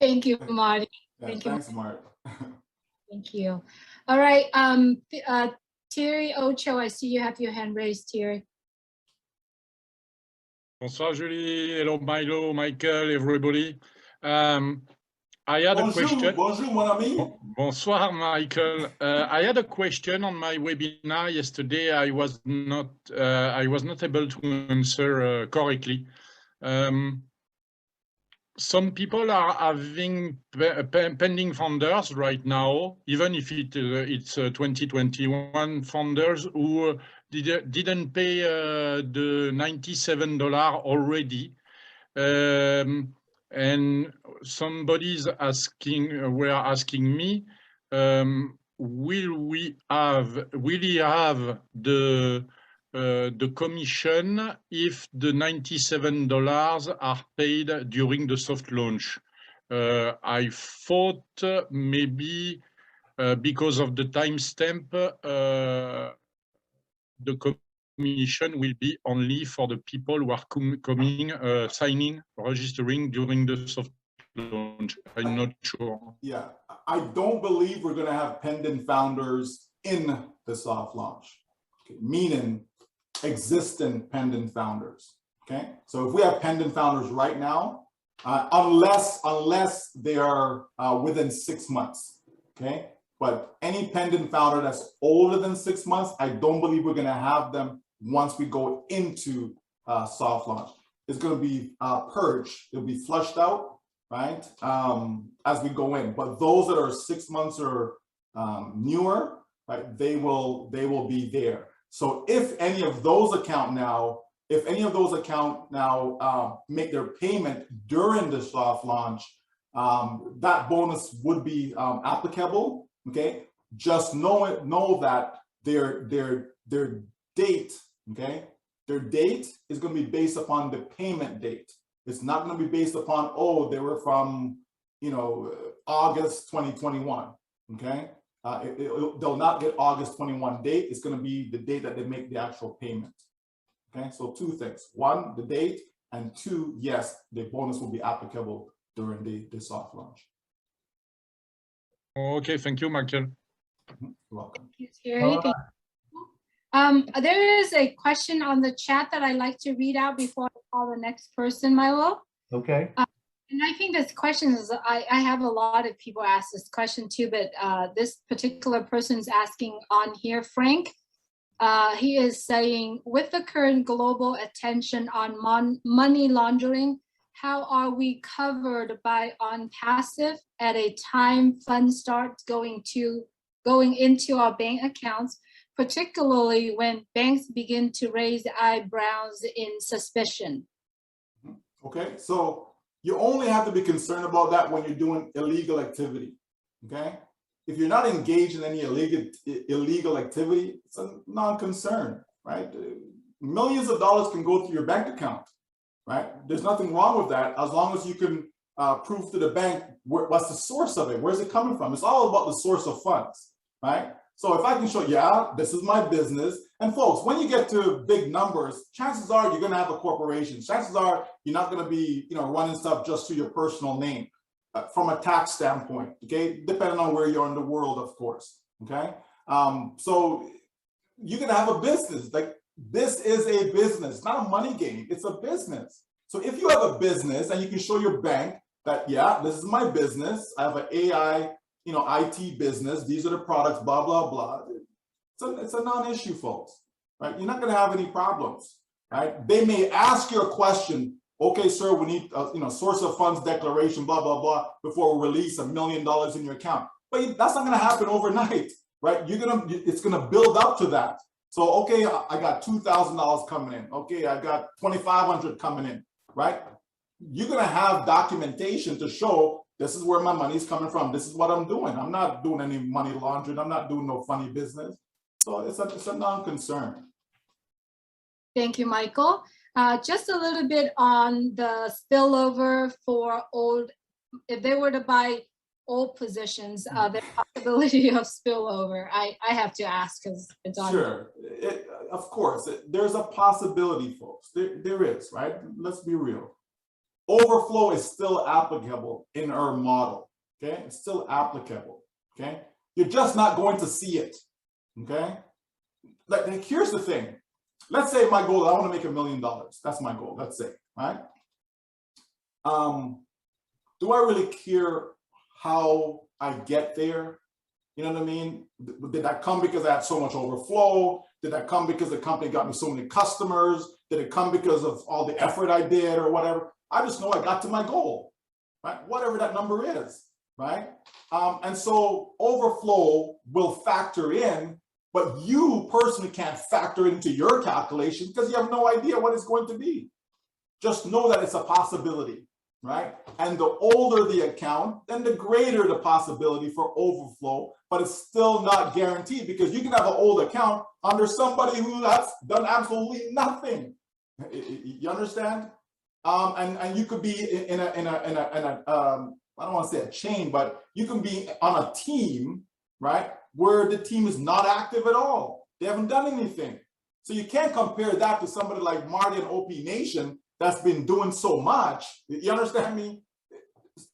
Speaker 1: Thank you, Marty.
Speaker 2: Yeah,
Speaker 1: Thank you.
Speaker 2: thanks, Marty.
Speaker 1: Thank you. All right, Thierry Ocho, I see you have your hand raised, Thierry.
Speaker 5: Bonsoir, Julie. Hello, Milo, Michael, everybody. I had a question.
Speaker 2: Bonjour, mon ami.
Speaker 5: Bonsoir, Michael. I had a question on my webinar yesterday. I was not able to answer correctly. Some people are having pending founders right now, even if it's 2021 founders who didn't pay the $97 already. And somebody's were asking me, will he have the commission if the $97 are paid during the soft launch? I thought maybe because of the timestamp, the commission will be only for the people who are coming, signing, registering during the soft launch. I'm not sure.
Speaker 2: Yeah, I don't believe we're going to have pending founders in the soft launch, okay, meaning existing pending founders. Okay, so if we have pending founders right now, unless they are within 6 months, okay. But any pending founder that's older than 6 months, I don't believe we're going to have them once we go into soft launch. It's going to be purged. It'll be flushed out, right, as we go in. But those that are 6 months or newer, right, they will be there. So if any of those account now make their payment during the soft launch, that bonus would be applicable. Okay, just know that their date, okay, their date is going to be based upon the payment date. It's not going to be based upon, oh, they were from, you know, August 2021. Okay, they'll not get August 21 date. It's going to be the date that they make the actual payment. Okay, so two things: one, the date, and two, yes, the bonus will be applicable during the soft launch.
Speaker 5: Okay, thank you, Michael.
Speaker 2: You're welcome.
Speaker 1: Thank you, Thierry. Thank you. There is a question on the chat that I'd like to read out before I call the next person, Milo.
Speaker 3: Okay.
Speaker 1: And I think this question is, I have a lot of people ask this question too, but this particular person is asking on here, Frank. He is saying, with the current global attention on money laundering, how are we covered by Onpassive at a time funds start going into our bank accounts, particularly when banks begin to raise eyebrows in suspicion?
Speaker 2: Okay, so you only have to be concerned about that when you're doing illegal activity. Okay, if you're not engaged in any illegal activity, it's a non-concern, right? Millions of dollars can go through your bank account. Right? There's nothing wrong with that as long as you can prove to the bank what's the source of it, where's it coming from. It's all about the source of funds, right? So if I can show, yeah, this is my business. And folks, when you get to big numbers, chances are you're going to have a corporation. Chances are you're not going to be, you know, running stuff just to your personal name from a tax standpoint, okay? Depending on where you're in the world, of course, okay? So you're going to have a business. Like, this is a business, not a money game. It's a business. So if you have a business and you can show your bank that, yeah, this is my business. I have an AI, you know, IT business. These are the products, blah, blah, blah. It's a non-issue, folks, right? You're not going to have any problems, right? They may ask you a question. Okay, sir, we need a, you know, source of funds declaration, blah, blah, blah, before we release $1 million in your account. But that's not going to happen overnight, right? It's going to build up to that. So, okay, I got $2,000 coming in. Okay, I got $2,500 coming in, right? you're going to have documentation to show this is where my money's coming from. This is what I'm doing. I'm not doing any money laundering. I'm not doing no funny business. So it's a non-concern.
Speaker 1: Thank you, Michael. Just a little bit on the spillover for old, if they were to buy old positions, the possibility of spillover. I have to ask because it's on.
Speaker 2: Sure, of course, there's a possibility, folks. There is, right? Let's be real. Overflow is still applicable in our model, okay? It's still applicable, okay? You're just not going to see it, okay? Like, here's the thing. Let's say my goal, I want to make $1 million. That's my goal, let's say, right? Do I really care how I get there? You know what I mean? Did that come because I had so much overflow? Did that come because the company got me so many customers? Did it come because of all the effort I did or whatever? I just know I got to my goal, right? Whatever that number is, right? And so overflow will factor in, but you personally can't factor into your calculation because you have no idea what it's going to be. Just know that it's a possibility, right? And the older the account, then the greater the possibility for overflow, but it's still not guaranteed because you can have an old account under somebody who has done absolutely nothing. You understand? And you could be in a I don't want to say a chain, but you can be on a team, right, where the team is not active at all. They haven't done anything. So you can't compare that to somebody like Marty and OP Nation that's been doing so much. You understand me?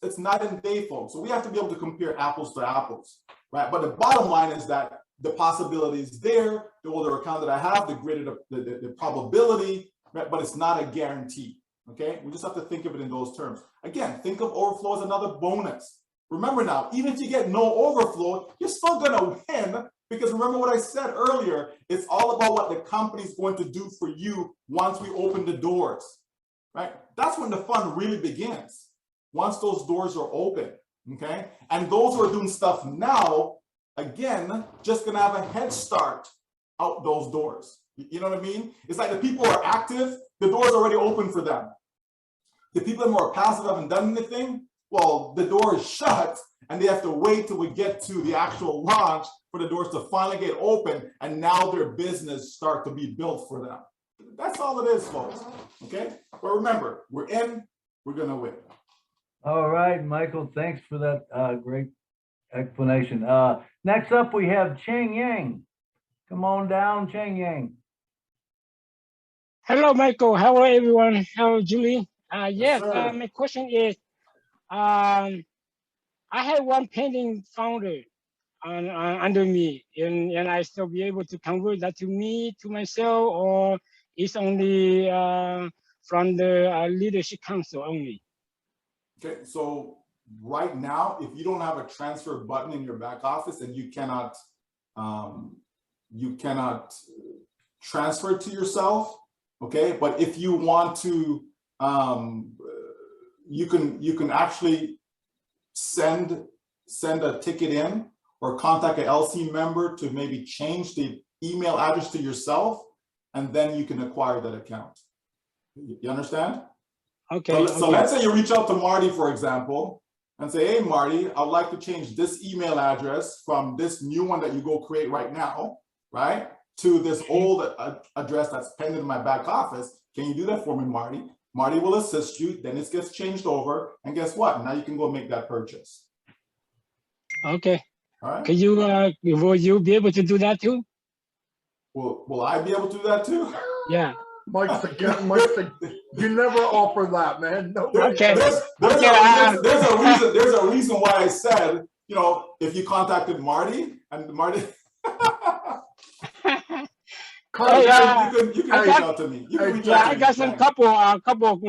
Speaker 2: It's night and day, folks. So we have to be able to compare apples to apples, right? But the bottom line is that the possibility is there. The older account that I have, the greater the probability, right? But it's not a guarantee. Okay, we just have to think of it in those terms. Again, think of overflow as another bonus. Remember now, even if you get no overflow, you're still gonna win because remember what I said earlier, it's all about what the company's going to do for you once we open the doors, right? That's when the fun really begins, once those doors are open, okay? And those who are doing stuff now, again, just gonna have a head start out those doors. You know what I mean? It's like the people who are active, the door's already open for them. The people that are more passive haven't done anything, well, the door is shut and they have to wait till we get to the actual launch for the doors to finally get open and now their business start to be built for them. That's all it is, folks, okay? But remember, we're in, we're gonna win.
Speaker 3: All right, Michael, thanks for that great explanation. Next up, we have Cheng Yang. Come on down, Cheng Yang.
Speaker 6: Hello, Michael. Hello, everyone. Hello, Julie. Yes,
Speaker 2: sir.
Speaker 6: my question is, I have one pending founder under me, and I still be able to convert that to me, to myself, or it's only from the leadership council only?
Speaker 2: Okay, so right now, if you don't have a transfer button in your back office, then you cannot transfer to yourself. Okay, but if you want to, you can actually send a ticket in or contact an LC member to maybe change the email address to yourself, and then you can acquire that account. You understand?
Speaker 6: Okay.
Speaker 2: So let's say you reach out to Marty, for example, and say, hey, Marty, I'd like to change this email address from this new one that you go create right now, right, to this old address that's pending in my back office. Can you do that for me, Marty? Marty will assist you, then it gets changed over, and guess what? Now you can go make that purchase.
Speaker 6: Okay.
Speaker 2: All right.
Speaker 6: Can you, will you be able to do that too?
Speaker 2: Will I be able to do that too?
Speaker 6: Yeah.
Speaker 4: Mike's again, you never offer that, man. No.
Speaker 6: Okay.
Speaker 2: There's a reason why I said, you know, if you contacted Marty and Marty, you can reach out to me. You can reach out to
Speaker 6: I
Speaker 2: me,
Speaker 6: got some
Speaker 2: man.
Speaker 6: couple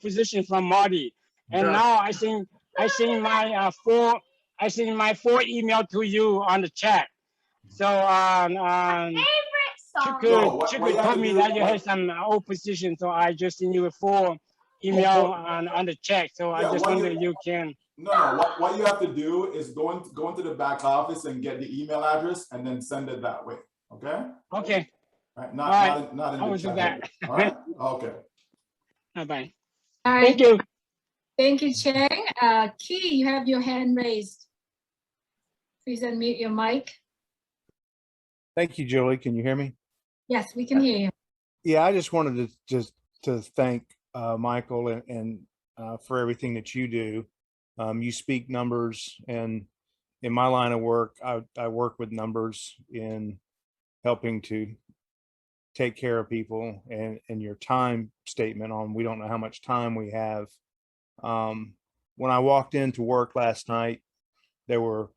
Speaker 6: positions from Marty, and
Speaker 4: Yeah.
Speaker 6: now I think my four email to you on the chat. So Chico told me that you had some old position, so I just sent you a 4 email on the chat. So I just wonder you can.
Speaker 2: No. What you have to do is go into the back office and get the email address and then send it that way. Okay.
Speaker 6: Okay.
Speaker 2: Right.
Speaker 6: All right.
Speaker 2: Not in
Speaker 6: I will
Speaker 2: the
Speaker 6: do
Speaker 2: chat.
Speaker 6: that.
Speaker 2: All right. Okay.
Speaker 6: Bye bye.
Speaker 1: All right.
Speaker 6: Thank you.
Speaker 1: Thank you, Chang. Key, you have your hand raised. Please unmute your mic.
Speaker 7: Thank you, Julie. Can you hear me?
Speaker 1: Yes, we can hear you.
Speaker 7: Yeah, I just wanted to thank Michael and for everything that you do. You speak numbers, and in my line of work, I work with numbers in helping to take care of people, and your time statement on we don't know how much time we have. When I walked into work last night, there were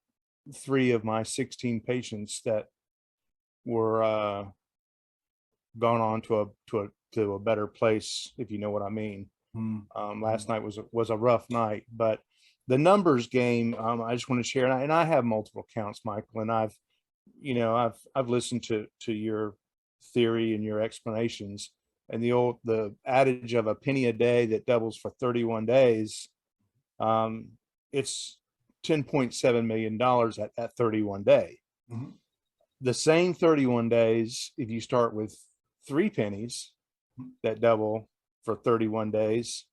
Speaker 7: 3 of my 16 patients that were gone on to a better place, if you know what I mean. Last night was a rough night, but the numbers game, I just want to share, and I have multiple accounts, Michael, and I've listened to your theory and your explanations, and the adage of a penny a day that doubles for 31 days. It's $10.7 million at 31 day.
Speaker 2: Mm-hmm.
Speaker 7: The same 31 days, if you start with 3 pennies that double for 31 days,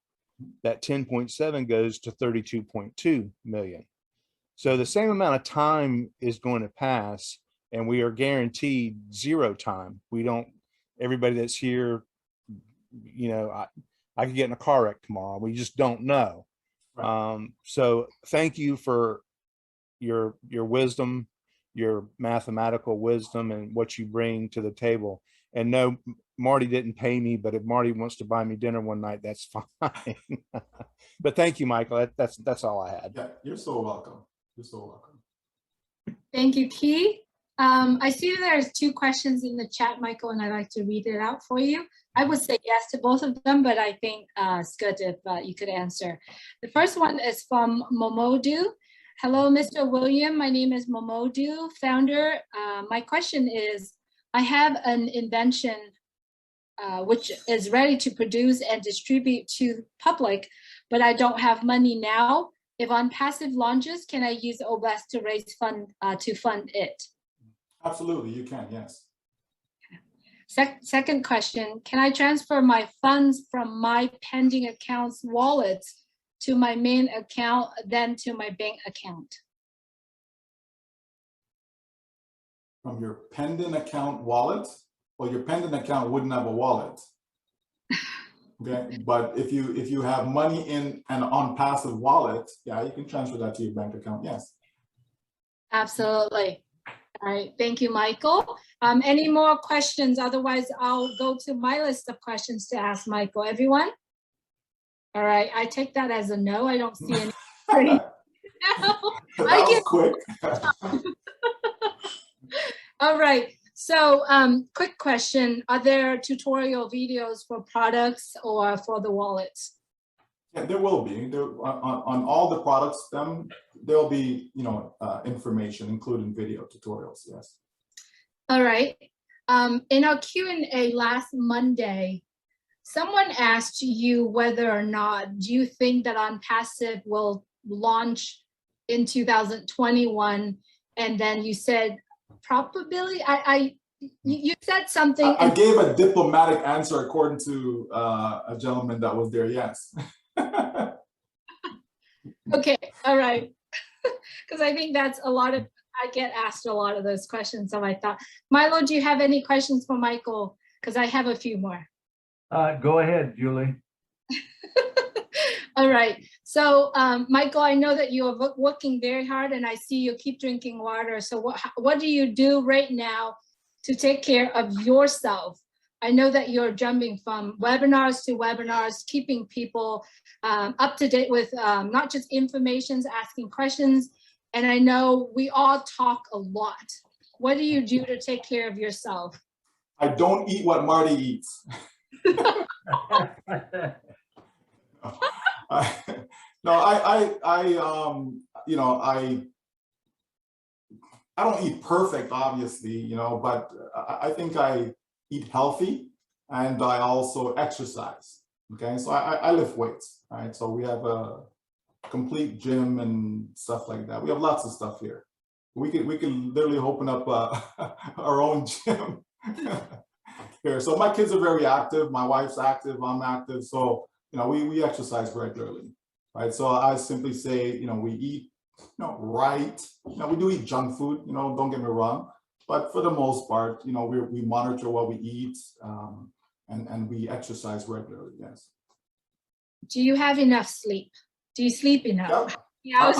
Speaker 7: that 10.7 goes to 32.2 million. So the same amount of time is going to pass, and we are guaranteed 0 time. We don't, everybody that's here, I could get in a car wreck tomorrow. We just don't know. Right. So thank you for your wisdom, your mathematical wisdom, and what you bring to the table. And no, Marty didn't pay me, but if Marty wants to buy me dinner one night, that's fine. But thank you, Michael. That's all I had.
Speaker 2: Yeah, you're so welcome. You're so welcome.
Speaker 1: Thank you, Key. I see there's 2 questions in the chat, Michael, and I'd like to read it out for you. I would say yes to both of them, but I think it's good if you could answer. The first one is from Momodu. Hello, Mr. William. My name is Momodu, founder. My question is, I have an invention which is ready to produce and distribute to public, but I don't have money now. If Onpassive launches, can I use OBS to raise fund to fund it?
Speaker 2: Absolutely, you can, yes.
Speaker 1: Second question, can I transfer my funds from my pending accounts wallets to my main account, then to my bank account?
Speaker 2: From your pending account wallet? Well, your pending account wouldn't have a wallet. Okay, but if you have money in an Onpassive wallet, yeah, you can transfer that to your bank account, yes.
Speaker 1: Absolutely. All right, thank you, Michael. Any more questions? Otherwise, I'll go to my list of questions to ask Michael. Everyone? All right, I take that as a no. I don't see any.
Speaker 2: That was quick.
Speaker 1: All right, so quick question. Are there tutorial videos for products or for the wallets?
Speaker 2: Yeah, there will be. On all the products, there'll be information, including video tutorials. Yes.
Speaker 1: All right. In our Q&A last Monday, someone asked you whether or not do you think that Onpassive will launch in 2021, and then you said probability. You said something.
Speaker 2: I gave a diplomatic answer according to a gentleman that was there. Yes.
Speaker 1: Okay, all right. Because I think that's a lot of, I get asked a lot of those questions. So I thought, Milo, do you have any questions for Michael? Because I have a few more.
Speaker 3: Go ahead, Julie.
Speaker 1: All right. So, Michael, I know that you are working very hard, and I see you keep drinking water. So what do you do right now to take care of yourself? I know that you're jumping from webinars to webinars, keeping people up to date with not just information, asking questions. And I know we all talk a lot. What do you do to take care of yourself?
Speaker 2: I don't eat what Marty eats. I don't eat perfect, obviously, but I think I eat healthy, and I also exercise. Okay, so I lift weights, right? So we have a complete gym and stuff like that. We have lots of stuff here. We can literally open up our own gym here. So my kids are very active. My wife's active. I'm active. So we exercise regularly, right? So I simply say, we eat, right. We do eat junk food, don't get me wrong, but for the most part, we monitor what we eat, and we exercise regularly. Yes.
Speaker 1: Do you have enough sleep? Do you sleep enough?
Speaker 2: Yeah.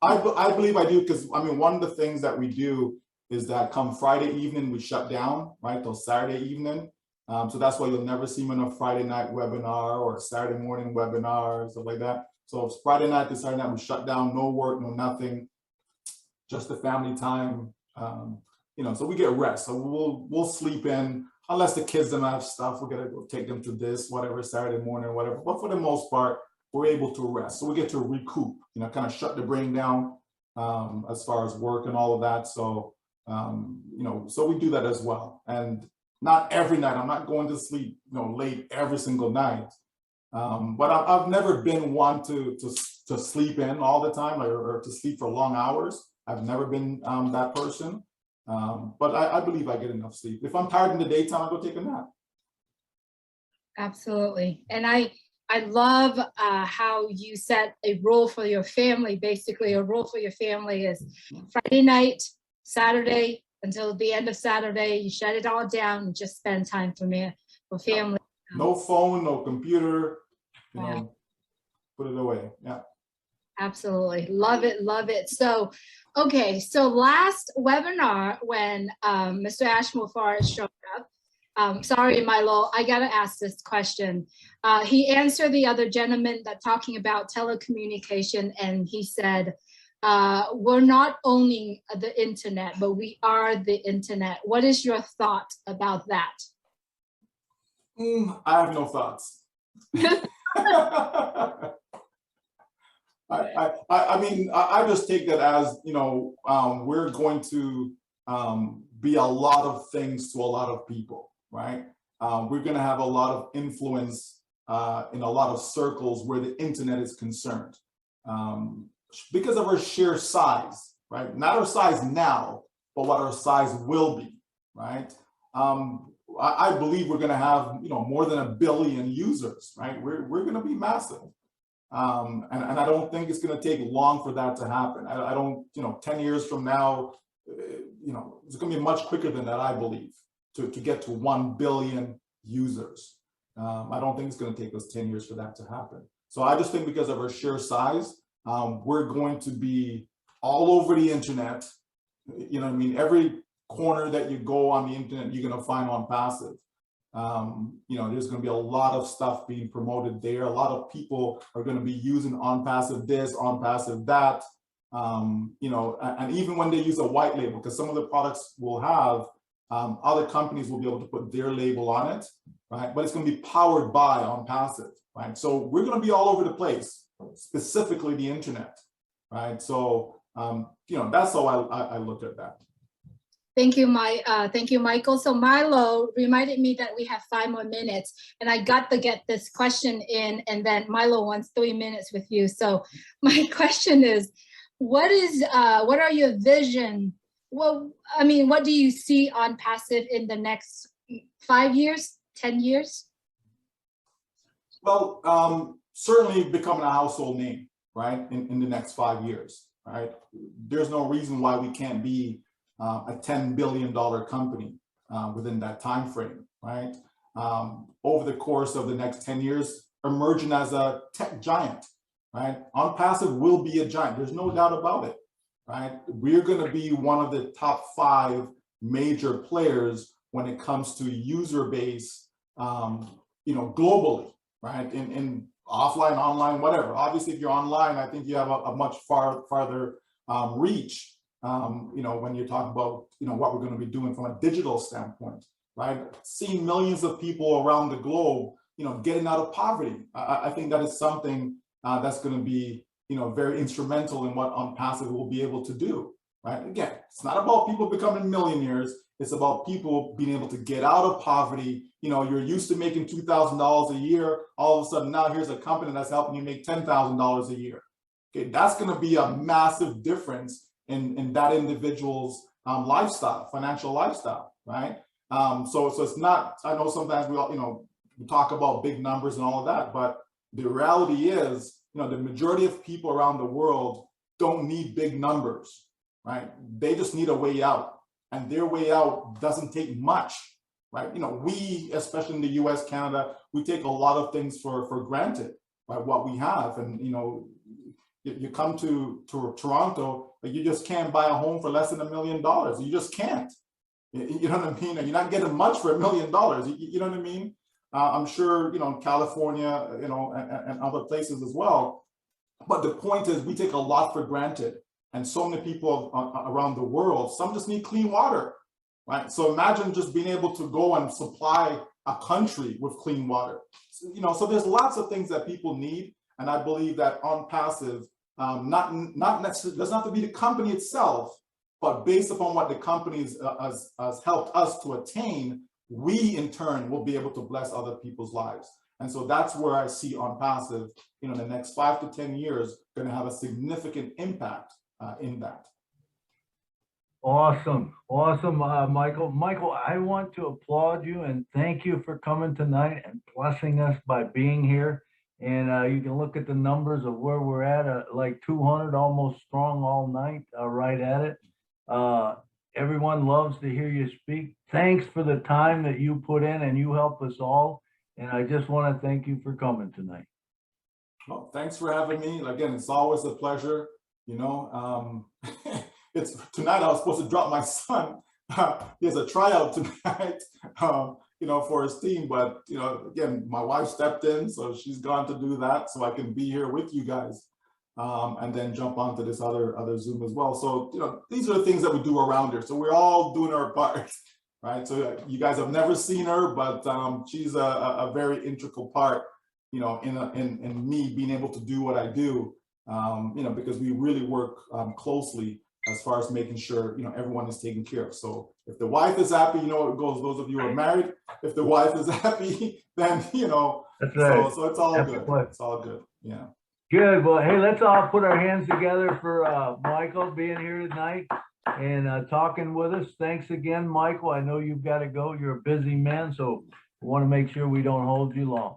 Speaker 2: I believe I do, because one of the things that we do is that come Friday evening, we shut down, right, till Saturday evening. So that's why you'll never see me on a Friday night webinar or a Saturday morning webinar, stuff like that. So it's Friday night to Saturday night, we shut down, no work, no nothing, just the family time. So we get rest. So we'll sleep in, unless the kids don't have stuff, we're gonna go take them to this, whatever, Saturday morning, whatever. But for the most part, we're able to rest. So we get to recoup, kind of shut the brain down as far as work and all of that. So, so we do that as well. And not every night, I'm not going to sleep, late every single night. But I've never been one to sleep in all the time, or to sleep for long hours. I've never been that person. But I believe I get enough sleep. If I'm tired in the daytime, I go take a nap.
Speaker 1: Absolutely. And I love how you set a rule for your family. Basically, a rule for your family is Friday night, Saturday, until the end of Saturday, you shut it all down and just spend time for family.
Speaker 2: No phone, no computer, put it away. Yeah.
Speaker 1: Absolutely. Love it. Love it. So, okay. So last webinar, when Mr. Ashmulfar showed up, sorry, Milo, I got to ask this question. He answered the other gentleman that talking about telecommunication, and he said, we're not owning the internet, but we are the internet. What is your thought about that?
Speaker 2: I have no thoughts. I just take that as, we're going to be a lot of things to a lot of people, right? We're going to have a lot of influence in a lot of circles where the internet is concerned, because of our sheer size, right? Not our size now, but what our size will be, right? I believe we're going to have, more than 1 billion users, right? We're going to be massive. And I don't think it's going to take long for that to happen. I don't, 10 years from now, it's going to be much quicker than that, I believe, to get to 1 billion users. I don't think it's going to take us 10 years for that to happen. So I just think because of our sheer size, we're going to be all over the internet. Every corner that you go on the internet, you're going to find Onpassive. There's going to be a lot of stuff being promoted there. A lot of people are going to be using Onpassive this, Onpassive that. And even when they use a white label, because some of the products will have, other companies will be able to put their label on it, right? But it's going to be powered by Onpassive, right? So we're going to be all over the place, specifically the internet, right? So, that's how I look at that.
Speaker 1: Thank you, Michael. So Milo reminded me that we have 5 more minutes, and I got to get this question in, and then Milo wants 3 minutes with you. So my question is, what are your vision? Well, what do you see Onpassive in the next 5 years, 10 years?
Speaker 2: Well, certainly becoming a household name, right? In the next 5 years, right? There's no reason why we can't be a $10 billion company within that time frame, right? Over the course of the next 10 years, emerging as a tech giant, right? Onpassive will be a giant. There's no doubt about it, right? We're going to be one of the top 5 major players when it comes to user base, globally, right? In offline, online, whatever. Obviously, if you're online, I think you have a much farther reach. When you're talking about, what we're going to be doing from a digital standpoint, right? Seeing millions of people around the globe, getting out of poverty. I think that is something that's going to be, very instrumental in what Onpassive will be able to do, right? Again, it's not about people becoming millionaires. It's about people being able to get out of poverty. You're used to making $2,000 a year. All of a sudden, now here's a company that's helping you make $10,000 a year. Okay, that's going to be a massive difference in that individual's lifestyle, financial lifestyle, right? So it's not, I know sometimes we all, we talk about big numbers and all of that, but The reality is, the majority of people around the world don't need big numbers, right? They just need a way out, and their way out doesn't take much, right? We, especially in the US, Canada, we take a lot of things for granted by what we have. And, you come to Toronto, but you just can't buy a home for less than $1 million. You just can't. You know what I mean? You're not getting much for $1 million. You know what I mean? I'm sure, California, and other places as well. But the point is, we take a lot for granted. And so many people around the world, some just need clean water, right? So imagine just being able to go and supply a country with clean water. So there's lots of things that people need. And I believe that Onpassive, not necessarily, doesn't have to be the company itself, but based upon what the company has helped us to attain, we in turn will be able to bless other people's lives. And so that's where I see Onpassive, in the next 5 to 10 years, going to have a significant impact in that.
Speaker 3: Awesome. Michael. Michael, I want to applaud you and thank you for coming tonight and blessing us by being here. And you can look at the numbers of where we're at, like 200, almost strong all night, right at it. Everyone loves to hear you speak. Thanks for the time that you put in, and you help us all. And I just want to thank you for coming tonight.
Speaker 2: Well, thanks for having me. Again, it's always a pleasure. It's tonight. I was supposed to drop my son. He has a tryout tonight, for his team. But again, my wife stepped in, so she's gone to do that, so I can be here with you guys, and then jump onto this other Zoom as well. So these are the things that we do around here. So we're all doing our part, right? So you guys have never seen her, but she's a very integral part, in me being able to do what I do, because we really work closely as far as making sure, everyone is taken care of. So if the wife is happy, it goes, those of you who are married, if the wife is happy, then,
Speaker 3: That's right.
Speaker 2: so it's all
Speaker 3: That's
Speaker 2: good.
Speaker 3: right.
Speaker 2: It's all good. Yeah.
Speaker 3: Good. Well, hey, let's all put our hands together for Michael being here tonight and talking with us. Thanks again, Michael. I know you've got to go. You're a busy man, so we want to make sure we don't hold you long.